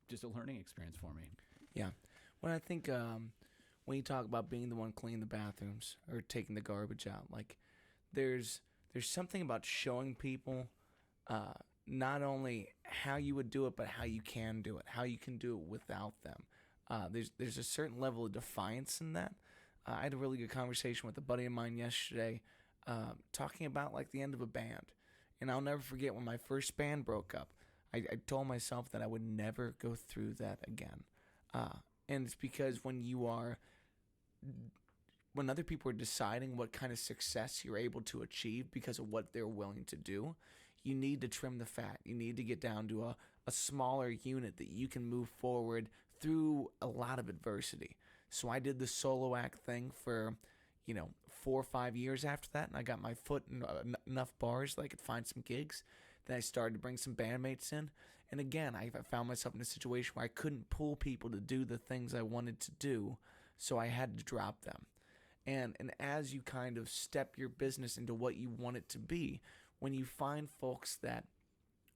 just a learning experience for me. Yeah. When I think when you talk about being the one cleaning the bathrooms or taking the garbage out, like there's something about showing people not only how you would do it, but how you can do it, how you can do it without them. There's a certain level of defiance in that. I had a really good conversation with a buddy of mine yesterday, talking about like the end of a band, and I'll never forget when my first band broke up. I told myself that I would never go through that again, and it's because when other people are deciding what kind of success you're able to achieve because of what they're willing to do, you need to trim the fat. You need to get down to a smaller unit that you can move forward through a lot of adversity. So I did the solo act thing for, 4 or 5 years after that, and I got my foot in enough bars that I could find some gigs. Then I started to bring some bandmates in. And again, I found myself in a situation where I couldn't pull people to do the things I wanted to do, so I had to drop them. And as you kind of step your business into what you want it to be, when you find folks that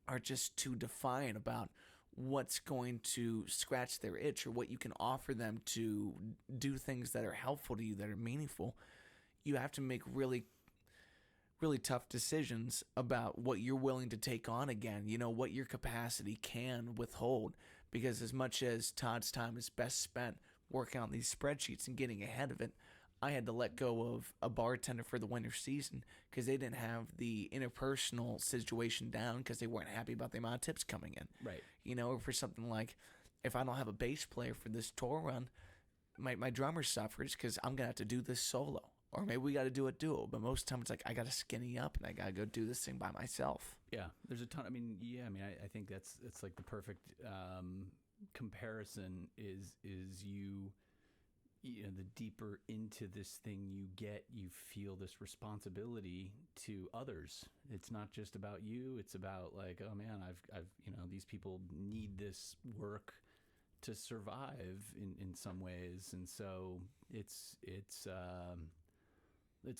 are just too defiant about what's going to scratch their itch or what you can offer them to do things that are helpful to you, that are meaningful, you have to make really, really tough decisions about what you're willing to take on again, what your capacity can withhold. Because as much as Todd's time is best spent working on these spreadsheets and getting ahead of it, I had to let go of a bartender for the winter season because they didn't have the interpersonal situation down because they weren't happy about the amount of tips coming in. Right. Or for something like, if I don't have a bass player for this tour run, my drummer suffers because I'm going to have to do this solo. Or maybe we got to do a duo. But most of the time it's like, I got to skinny up and I got to go do this thing by myself. Yeah. There's a ton. I think it's like the perfect comparison is the deeper into this thing you get, you feel this responsibility to others. It's not just about you. It's about like, oh man, I've these people need this work to survive in some ways. And so it's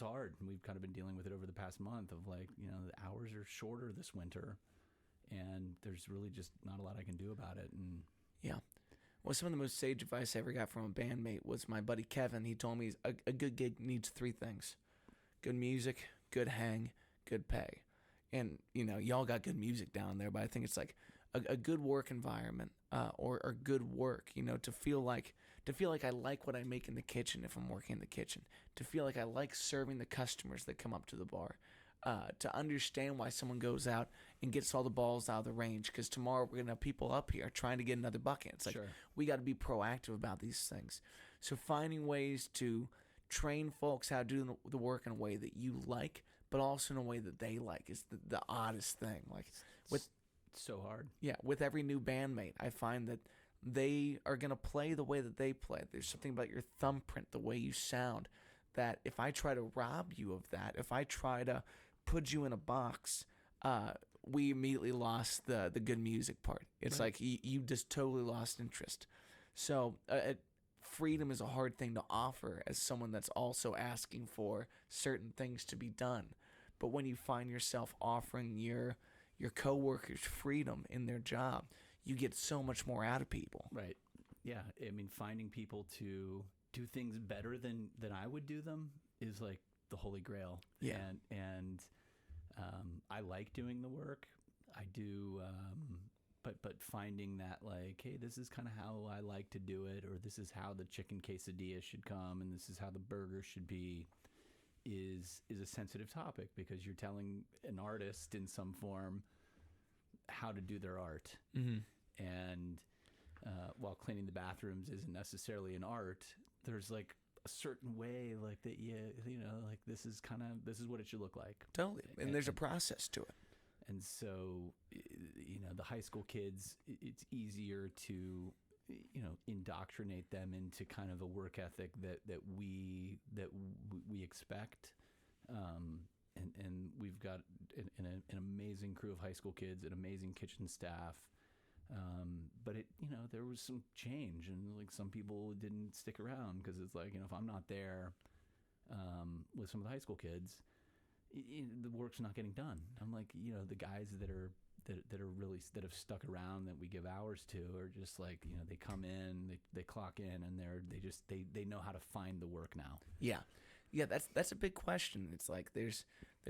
hard. We've kind of been dealing with it over the past month of like, the hours are shorter this winter and there's really just not a lot I can do about it. And yeah. Well, some of the most sage advice I ever got from a bandmate was my buddy Kevin. He told me a good gig needs 3 things: good music, good hang, good pay. And, y'all got good music down there, but I think it's like a good work environment, or good work, to feel like I like what I make in the kitchen if I'm working in the kitchen, to feel like I like serving the customers that come up to the bar. To understand why someone goes out and gets all the balls out of the range, because tomorrow we're going to have people up here trying to get another bucket. It's like, sure, we got to be proactive about these things. So finding ways to train folks how to do the work in a way that you like, but also in a way that they like is the oddest thing. Like with so hard. Yeah, with every new bandmate, I find that they are going to play the way that they play. There's something about your thumbprint, the way you sound, that if I try to rob you of that, if I try to put you in a box, we immediately lost the good music part. It's right. like you just totally lost interest. So freedom is a hard thing to offer as someone that's also asking for certain things to be done. But when you find yourself offering your coworkers freedom in their job, you get so much more out of people. Right. Yeah. I mean, finding people to do things better than I would do them is like the holy grail. Yeah. And I like doing the work. I do. But finding that like, hey, this is kind of how I like to do it, or this is how the chicken quesadilla should come, and this is how the burger should be, is a sensitive topic because you're telling an artist in some form how to do their art. Mm-hmm. And while cleaning the bathrooms isn't necessarily an art, there's like a certain way like that, like this is what it should look like. Totally. And there's a process to it. And so, the high school kids, it's easier to, indoctrinate them into kind of a work ethic that we expect. And we've got an amazing crew of high school kids, an amazing kitchen staff. But there was some change, and like some people didn't stick around because it's like, if I'm not there with some of the high school kids, the work's not getting done. I'm like, the guys that have stuck around that we give hours to are just like, they come in, they clock in, and they know how to find the work now. Yeah, that's a big question. It's like there's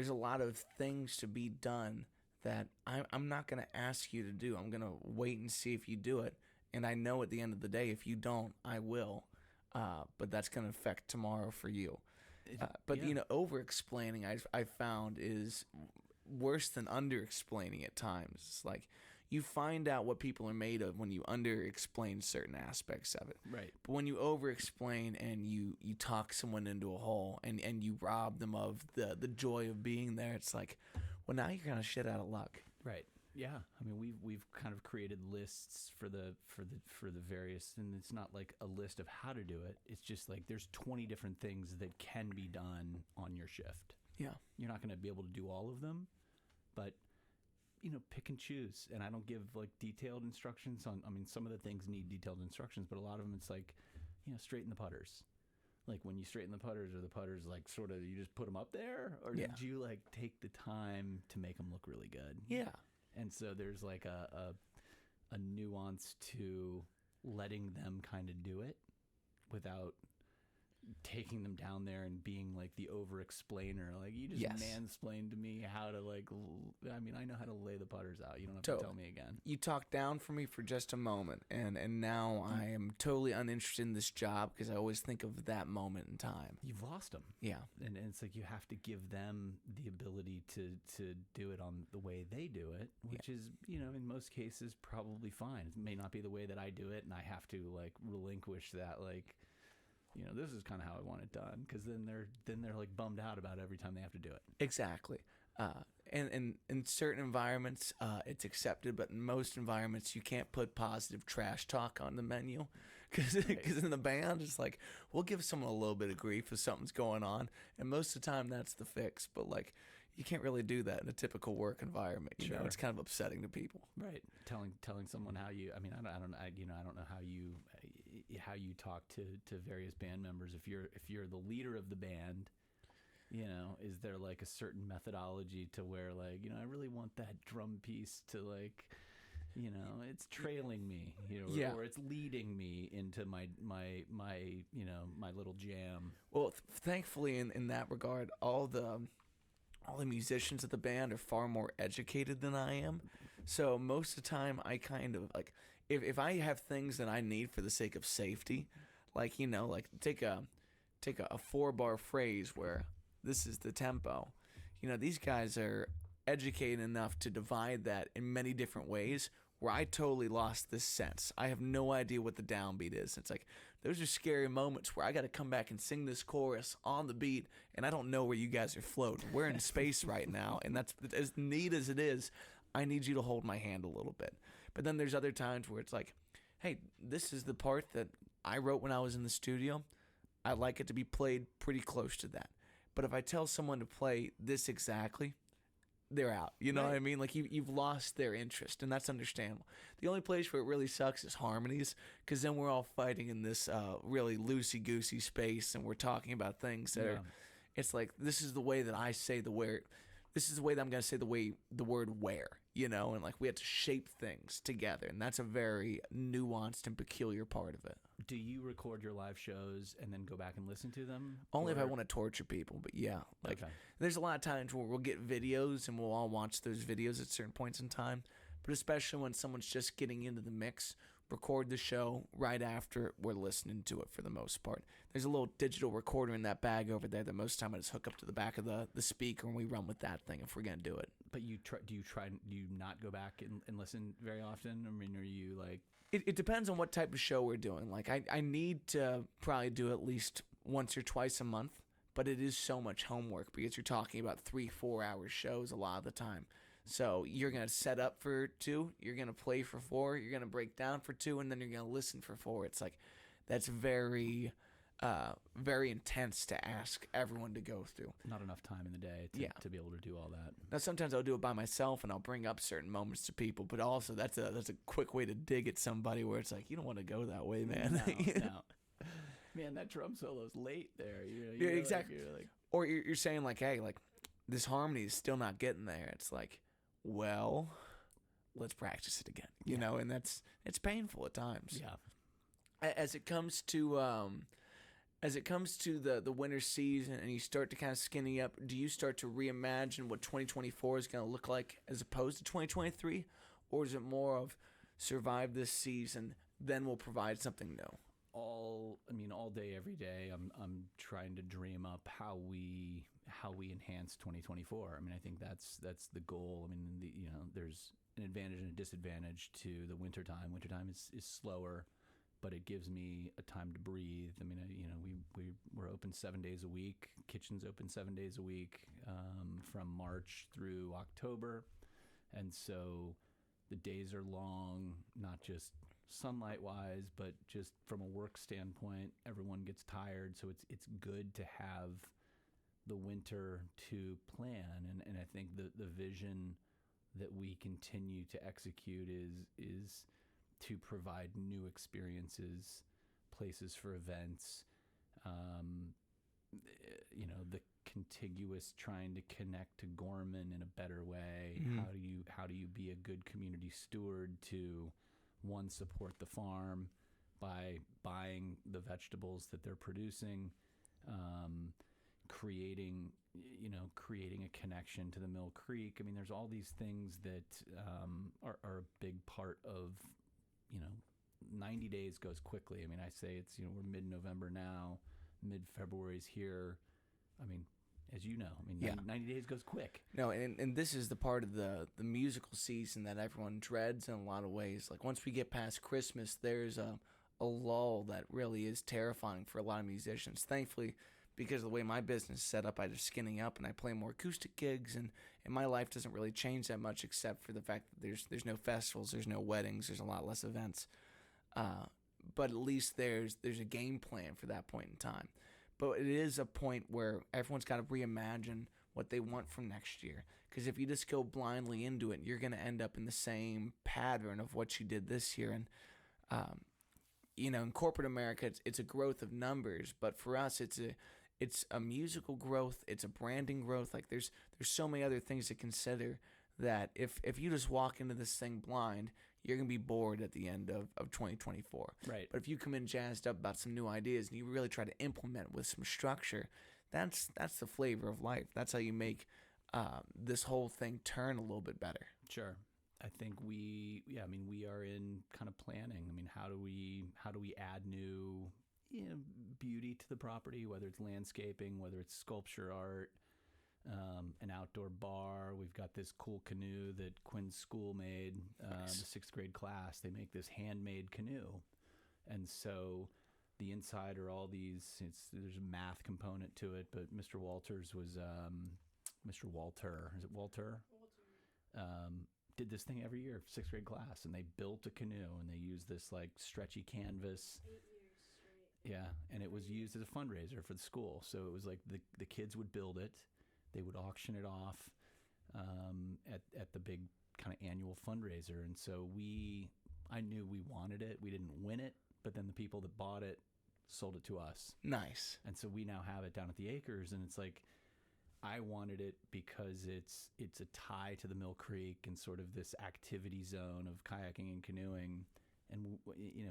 a lot of things to be done that I'm not going to ask you to do. I'm going to wait and see if you do it. And I know at the end of the day, if you don't, I will. But that's going to affect tomorrow for you. But over-explaining I found is worse than under-explaining at times. It's like you find out what people are made of when you under-explain certain aspects of it. Right. But when you over-explain and you talk someone into a hole and you rob them of the joy of being there, it's like, well, now you're kind of shit out of luck. Right. Yeah. I mean, we've kind of created lists for the various, and it's not like a list of how to do it. It's just like there's 20 different things that can be done on your shift. Yeah. You're not going to be able to do all of them, but pick and choose. And I don't give like detailed instructions on, I mean, some of the things need detailed instructions, but a lot of them it's like, straighten the putters. Like when you straighten the putters, are the putters like sort of, you just put them up there, or did you like take the time to make them look really good? Yeah. And so there's like a nuance to letting them kind of do it without taking them down there and being like the over explainer. Like you just mansplained to me how to I know how to lay the putters out. You don't have to tell me again. You talked down for me for just a moment, and now I am totally uninterested in this job because I always think of that moment in time. You've lost them. Yeah. And it's like you have to give them the ability to do it on the way they do it, which is, in most cases probably fine. It may not be the way that I do it, and I have to like relinquish that like, this is kind of how I want it done, because then they're like bummed out about every time they have to do it. Exactly. And in certain environments, it's accepted, but in most environments, you can't put positive trash talk on the menu, because in the band, it's like we'll give someone a little bit of grief if something's going on, and most of the time that's the fix. But like, you can't really do that in a typical work environment. You know, it's kind of upsetting to people. Right. Telling someone how you. I mean, I don't know how you talk to various band members. If you're the leader of the band, is there like a certain methodology to where like, I really want that drum piece to like, it's trailing me, or it's leading me into my little jam. Well, thankfully in that regard, all the musicians of the band are far more educated than I am. So most of the time I kind of like, if I have things that I need for the sake of safety, like, like take a 4-bar phrase where this is the tempo. These guys are educated enough to divide that in many different ways where I totally lost this sense. I have no idea what the downbeat is. It's like, those are scary moments where I got to come back and sing this chorus on the beat, and I don't know where you guys are floating. We're in space right now, and that's as neat as it is. I need you to hold my hand a little bit. But then there's other times where it's like, hey, this is the part that I wrote when I was in the studio. I like it to be played pretty close to that. But if I tell someone to play this exactly, they're out. You know what I mean? Like you've lost their interest, and that's understandable. The only place where it really sucks is harmonies, because then we're all fighting in this really loosey-goosey space, and we're talking about things that are, it's like, this is the way that I say the word. This is the way that I'm going to say the word where, and like we have to shape things together, and that's a very nuanced and peculiar part of it. Do you record your live shows and then go back and listen to them? Only if I want to torture people, but yeah. Like, there's a lot of times where we'll get videos and we'll all watch those videos at certain points in time, but especially when someone's just getting into the mix, record the show right after we're listening to it for the most part. There's a little digital recorder in that bag over there that most of the time I just hook up to the back of the speaker and we run with that thing if we're going to do it. But do you not go back and listen very often? I mean, are you like... It depends on what type of show we're doing. Like, I need to probably do at least once or twice a month, but it is so much homework because you're talking about 3-4 hour shows a lot of the time. So you're going to set up for 2, you're going to play for 4, you're going to break down for 2, and then you're going to listen for 4. It's like, that's very, very intense to ask everyone to go through. Not enough time in the day to be able to do all that. Now, sometimes I'll do it by myself, and I'll bring up certain moments to people, but also that's a quick way to dig at somebody where it's like, you don't want to go that way, man. No. Man, that drum solo's late there. Exactly. Or you're saying like, hey, like, this harmony is still not getting there. It's like, well, let's practice it again, you know, and it's painful at times. Yeah. As it comes to the winter season and you start to kind of skinny up, do you start to reimagine what 2024 is going to look like as opposed to 2023, or is it more of survive this season, then we'll provide something new? All day, every day, I'm trying to dream up how we enhance 2024. I mean, I think that's the goal. I mean, there's an advantage and a disadvantage to the wintertime. Wintertime is slower, but it gives me a time to breathe. I mean, we're open 7 days a week. Kitchen's open 7 days a week, from March through October, and so the days are long, not just sunlight wise, but just from a work standpoint. Everyone gets tired, so it's good to have the winter to plan, and I think the vision that we continue to execute is to provide new experiences, places for events, the contiguous, trying to connect to Gorman in a better way. Mm-hmm. How do you be a good community steward to, one, support the farm by buying the vegetables that they're producing, creating a connection to the Mill Creek. I mean, there's all these things that are a big part of, 90 days goes quickly. I mean, I say it's, we're mid-November now, mid-February's here. I mean, as you know, 90 days goes quick. No, and this is the part of the musical season that everyone dreads in a lot of ways. Like, once we get past Christmas, there's a lull that really is terrifying for a lot of musicians. Thankfully, because of the way my business is set up, I just skinning up and I play more acoustic gigs, and my life doesn't really change that much, except for the fact that there's no festivals, there's no weddings, there's a lot less events. But at least there's a game plan for that point in time. But it is a point where everyone's got to reimagine what they want from next year. Because if you just go blindly into it, you're going to end up in the same pattern of what you did this year. And, in corporate America, it's a growth of numbers. But for us, it's a musical growth. It's a branding growth. Like, there's so many other things to consider that if you just walk into this thing blind, you're going to be bored at the end of 2024. Right. But if you come in jazzed up about some new ideas and you really try to implement with some structure, that's the flavor of life. That's how you make this whole thing turn a little bit better. Sure. I think we are in kind of planning. I mean, how do we add new beauty to the property, whether it's landscaping, whether it's sculpture art, an outdoor bar. We've got this cool canoe that Quinn's school made, Nice. the sixth grade class. They make this handmade canoe. And so the inside are all these, there's a math component to it, but Mr. Walters was, Mr. Walter, is it Walter? Did this thing every year, sixth grade class, and they built a canoe, and they used this like stretchy canvas. 8 years straight. Yeah, and it was used as a fundraiser for the school. So it was like the kids would build it, they would auction it off at the big kind of annual fundraiser. And so I knew we wanted it. We didn't win it, but then the people that bought it sold it to us. Nice. And so we now have it down at the Acres, and it's like, I wanted it because it's a tie to the Mill Creek and sort of this activity zone of kayaking and canoeing. And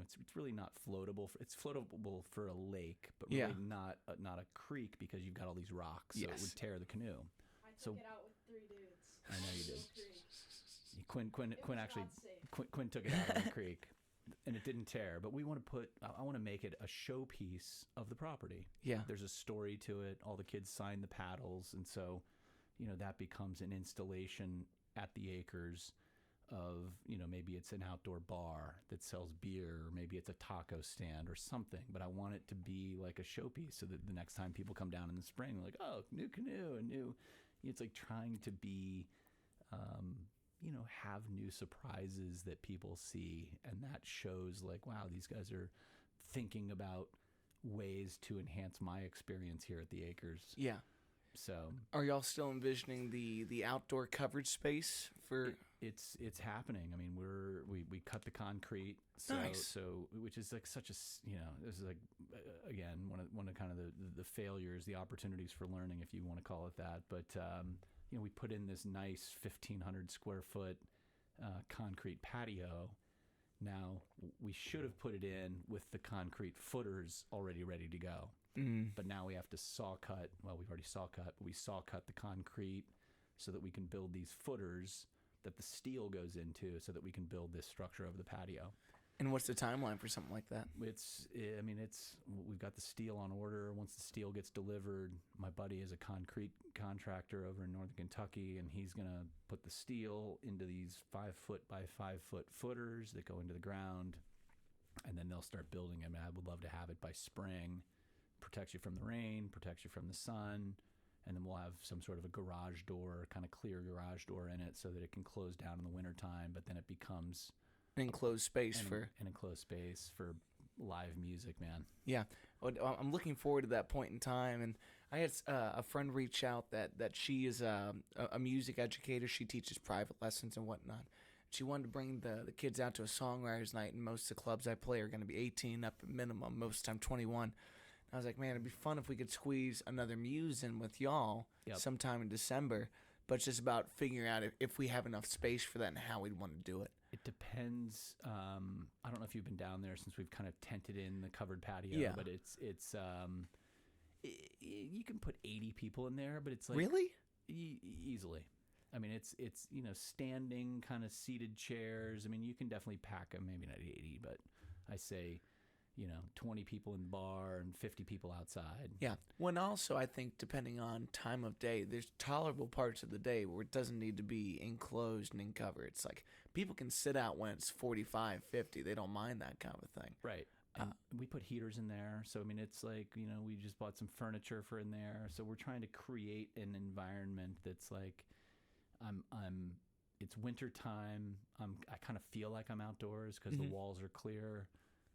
it's really not floatable. It's floatable for a lake, but really not a creek, because you've got all these rocks, so it would tear the canoe. I took it out with 3 dudes. I know you did. Creek. Quinn took it out of the creek, and it didn't tear. But I want to make it a showpiece of the property. Yeah. There's a story to it. All the kids sign the paddles, and so that becomes an installation at the Acres of, maybe it's an outdoor bar that sells beer, or maybe it's a taco stand or something, but I want it to be like a showpiece, so that the next time people come down in the spring, they're like, oh, new canoe, and it's like trying to be, have new surprises that people see, and that shows like, wow, these guys are thinking about ways to enhance my experience here at the Acres. Yeah. So Are y'all still envisioning the outdoor covered space for? it's happening. I mean, we cut the concrete, so Nice. which is like such a this is like again one of kind of the failures, the opportunities for learning, if you want to call it that. But we put in this nice 1,500 square foot concrete patio. Now we should have put it in with the concrete footers already ready to go. But now we have to saw cut. Well, we've already saw cut, but we saw cut the concrete so that we can build these footers that the steel goes into, so that we can build this structure over the patio. And what's the timeline for something like that? We've got the steel on order. Once the steel gets delivered, my buddy is a concrete contractor over in Northern Kentucky, and he's gonna put the steel into these 5 foot by 5 foot footers that go into the ground, and then they'll start building them. And I would love to have it by spring. Protects you from the rain, protects you from the sun, and then we'll have some sort of a garage door, kind of clear garage door in it, so that it can close down in the wintertime, but then it becomes An enclosed space an enclosed space for live music, man. Yeah, well, I'm looking forward to that point in time. And I had a friend reach out that she is a music educator. She teaches private lessons and whatnot. She wanted to bring the kids out to a songwriters night, and most of the clubs I play are going to be 18 up at minimum, most of the time 21. I was like, man, it'd be fun if we could squeeze another muse in with y'all sometime in December. But it's just about figuring out if we have enough space for that and how we'd want to do it. It depends. I don't know if you've been down there since we've kind of tented in the covered patio, but you can put 80 people in there, but it's like really easily. I mean, it's standing kind of seated chairs. I mean, you can definitely pack them. Maybe not 80, but I say 20 people in the bar and 50 people outside. Yeah. When also, I think, depending on time of day, there's tolerable parts of the day where it doesn't need to be enclosed and in cover. It's like people can sit out when it's 45, 50. They don't mind that kind of thing. Right. And we put heaters in there. So, I mean, it's like, we just bought some furniture for in there. So we're trying to create an environment that's like, it's winter time. I kind of feel like I'm outdoors because the walls are clear.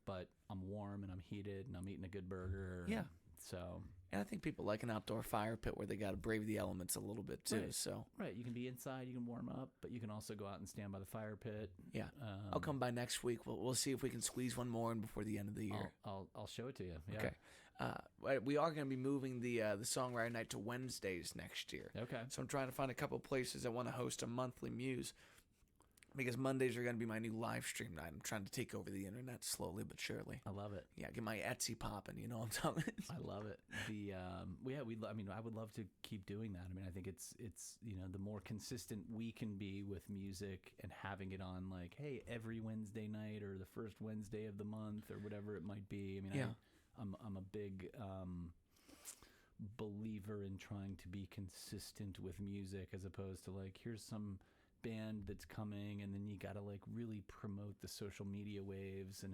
But I'm warm and I'm heated and I'm eating a good burger. Yeah. So. And I think people like an outdoor fire pit where they got to brave the elements a little bit too. Right. So. Right. You can be inside, you can warm up, but you can also go out and stand by the fire pit. Yeah. I'll come by next week. We'll see if we can squeeze one more in before the end of the year. I'll show it to you. Yeah. Okay. We are going to be moving the songwriter night to Wednesdays next year. Okay. So I'm trying to find a couple of places that want to host a monthly muse. Because Mondays are going to be my new live stream night. I'm trying to take over the internet slowly but surely. I love it. Yeah, get my Etsy popping. You know what I'm talking about? I love it. I would love to keep doing that. I mean, I think it's the more consistent we can be with music and having it on like, hey, every Wednesday night or the first Wednesday of the month or whatever it might be. I mean, I'm a big believer in trying to be consistent with music as opposed to like, here's some band that's coming and then you gotta like really promote the social media waves, and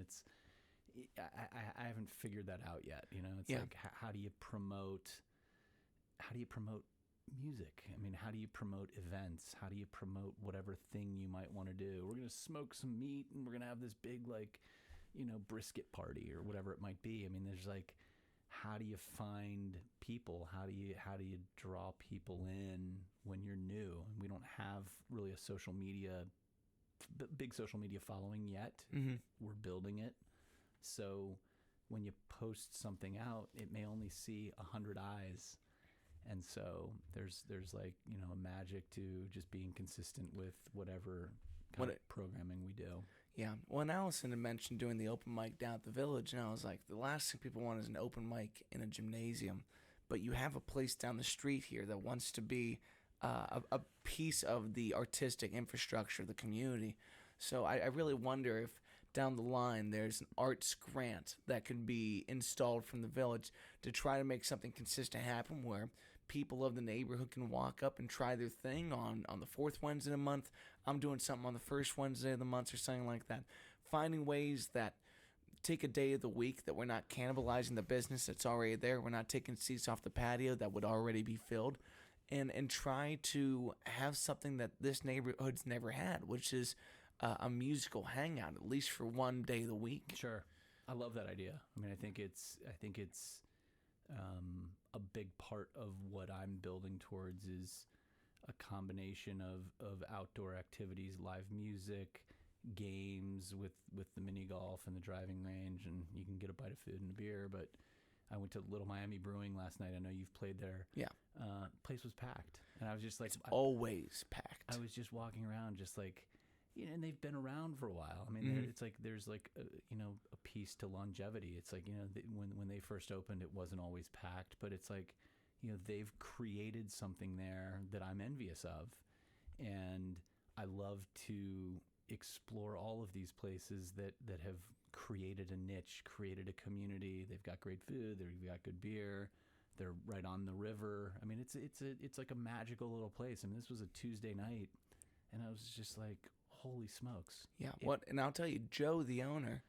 I haven't figured that out yet. It's like how do you promote music? I mean, how do you promote events? How do you promote whatever thing you might want to do? We're gonna smoke some meat and we're gonna have this big like brisket party or whatever it might be. I mean, there's like, how do you find people? How do you draw people in when you're new? And we don't have really a big social media following yet. Mm-hmm. We're building it. So when you post something out, it may only see 100 eyes. And so there's like, a magic to just being consistent with whatever kind of programming we do. Yeah. Well, and Allison had mentioned doing the open mic down at the Village, and I was like, the last thing people want is an open mic in a gymnasium. But you have a place down the street here that wants to be a piece of the artistic infrastructure of the community. So I really wonder if down the line there's an arts grant that could be installed from the Village to try to make something consistent happen where people of the neighborhood can walk up and try their thing on the fourth Wednesday of the month. I'm doing something on the first Wednesday of the month or something like that. Finding ways that take a day of the week that we're not cannibalizing the business that's already there. We're not taking seats off the patio that would already be filled. And try to have something that this neighborhood's never had, which is a musical hangout, at least for one day of the week. Sure. I love that idea. I mean, I think it's a big part of what I'm building towards is a combination of outdoor activities, live music, games with the mini golf and the driving range, and you can get a bite of food and a beer. But I went to Little Miami Brewing last night. I know you've played there. Yeah. Place was packed, and I was just like, always packed. I was just walking around, just like, and they've been around for a while. I mean, it's like there's like a piece to longevity. It's like when they first opened, it wasn't always packed, but it's like they've created something there that I'm envious of, and I love to explore all of these places that have created a niche, created a community. They've got great food, they've got good beer, they're right on the river. I mean, it's like a magical little place. I mean, this was a Tuesday night, and I was just like, holy smokes. Yeah. And I'll tell you, Joe, the owner,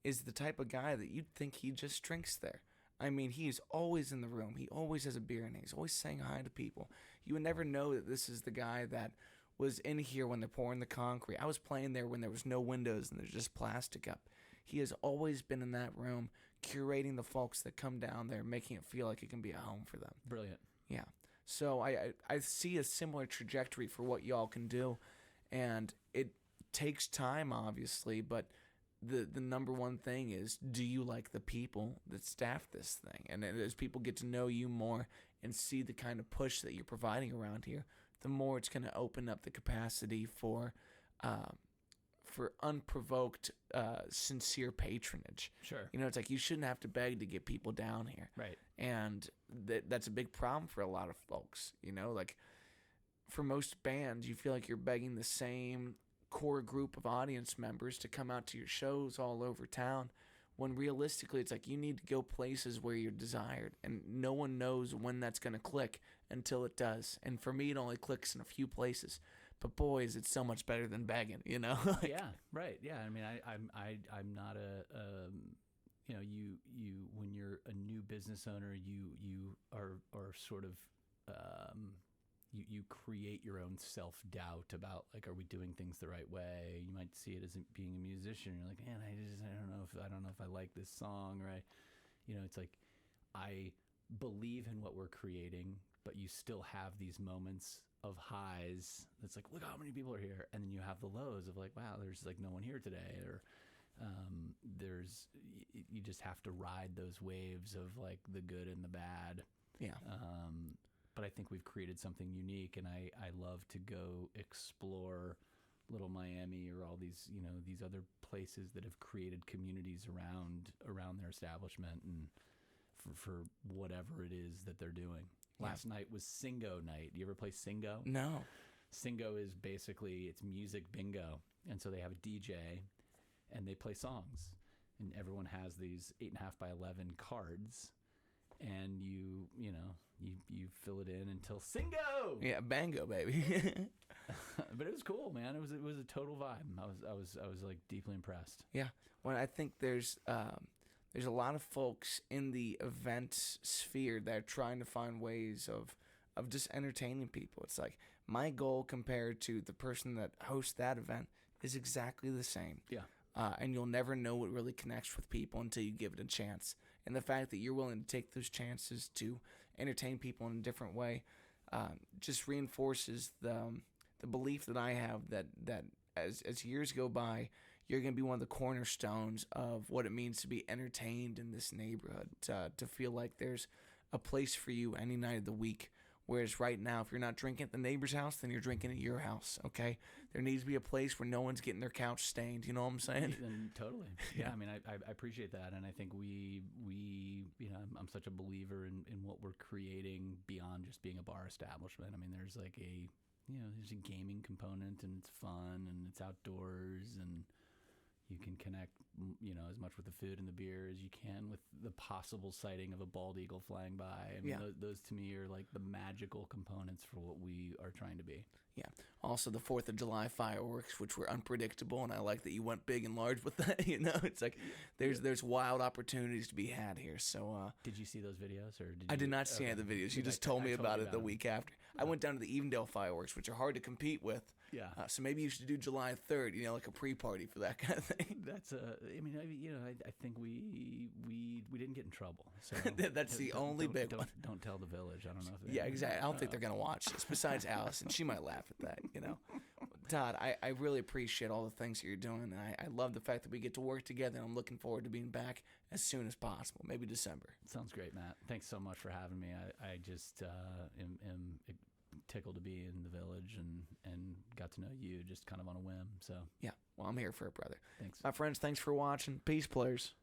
is the type of guy that you'd think he just drinks there. I mean, he's always in the room. He always has a beer in it. He's always saying hi to people. You would never know that this is the guy that was in here when they're pouring the concrete. I was playing there when there was no windows and there's just plastic up. He has always been in that room, curating the folks that come down there, making it feel like it can be a home for them. Brilliant. Yeah. So I see a similar trajectory for what y'all can do, and it takes time, obviously, but the number one thing is, do you like the people that staff this thing? And as people get to know you more and see the kind of push that you're providing around here, the more it's going to open up the capacity for unprovoked, sincere patronage. Sure. It's like you shouldn't have to beg to get people down here. Right. And that's a big problem for a lot of folks. Like for most bands, you feel like you're begging the same core group of audience members to come out to your shows all over town, when realistically it's like you need to go places where you're desired, and no one knows when that's going to click until it does. And for me, it only clicks in a few places, but boys, it's so much better than begging, Like, yeah, right. Yeah, I mean, I'm not you when you're a new business owner, you are sort of you create your own self-doubt about, like, are we doing things the right way? You might see it as being a musician. You're like, man, I don't know if I like this song, right? It's like, I believe in what we're creating, but you still have these moments of highs. It's like, look how many people are here. And then you have the lows of like, wow, there's like no one here today. Or you just have to ride those waves of like the good and the bad. Yeah. But I think we've created something unique, and I love to go explore Little Miami or all these, these other places that have created communities around their establishment, and for whatever it is that they're doing. Yeah. Last night was Singo night. Do you ever play Singo? No. Singo is basically, it's music bingo. And so they have a DJ and they play songs, and everyone has these 8.5 by 11 cards, and you fill it in until Singo. Yeah, bango, baby. But it was cool, man. It was a total vibe. I was like deeply impressed. Yeah. Well, I think there's a lot of folks in the event sphere that are trying to find ways of just entertaining people. It's like my goal compared to the person that hosts that event is exactly the same. Yeah. And you'll never know what really connects with people until you give it a chance. And the fact that you're willing to take those chances to entertain people in a different way just reinforces the belief that I have that as years go by, you're going to be one of the cornerstones of what it means to be entertained in this neighborhood, to feel like there's a place for you any night of the week. Whereas right now, if you're not drinking at the neighbor's house, then you're drinking at your house, okay? There needs to be a place where no one's getting their couch stained, you know what I'm saying? Totally. Yeah, I mean, I appreciate that, and I think we I'm such a believer in what we're creating beyond just being a bar establishment. I mean, there's like there's a gaming component, and it's fun, and it's outdoors, and you can connect, as much with the food and the beer as you can with the possible sighting of a bald eagle flying by. I mean, those to me are like the magical components for what we are trying to be. Yeah. Also, the 4th of July fireworks, which were unpredictable, and I like that you went big and large with that. It's like there's wild opportunities to be had here. So, did you see those videos, or I did not see any of the videos. You just told me about it the week after. I went down to the Evendale fireworks, which are hard to compete with. Yeah. So maybe you should do July 3rd, like a pre-party for that kind of thing. That's I mean, I think we didn't get in trouble. So That's the only big one. Don't tell the village. I don't know if Yeah, exactly. I don't think they're gonna watch this. Besides Allison, she might laugh at that. Todd, I really appreciate all the things that you're doing. And I love the fact that we get to work together. And I'm looking forward to being back as soon as possible, maybe December. Sounds great, Matt. Thanks so much for having me. I just am tickled to be in the village and got to know you just kind of on a whim. So yeah, well, I'm here for it, brother. Thanks. My friends, thanks for watching. Peace, players.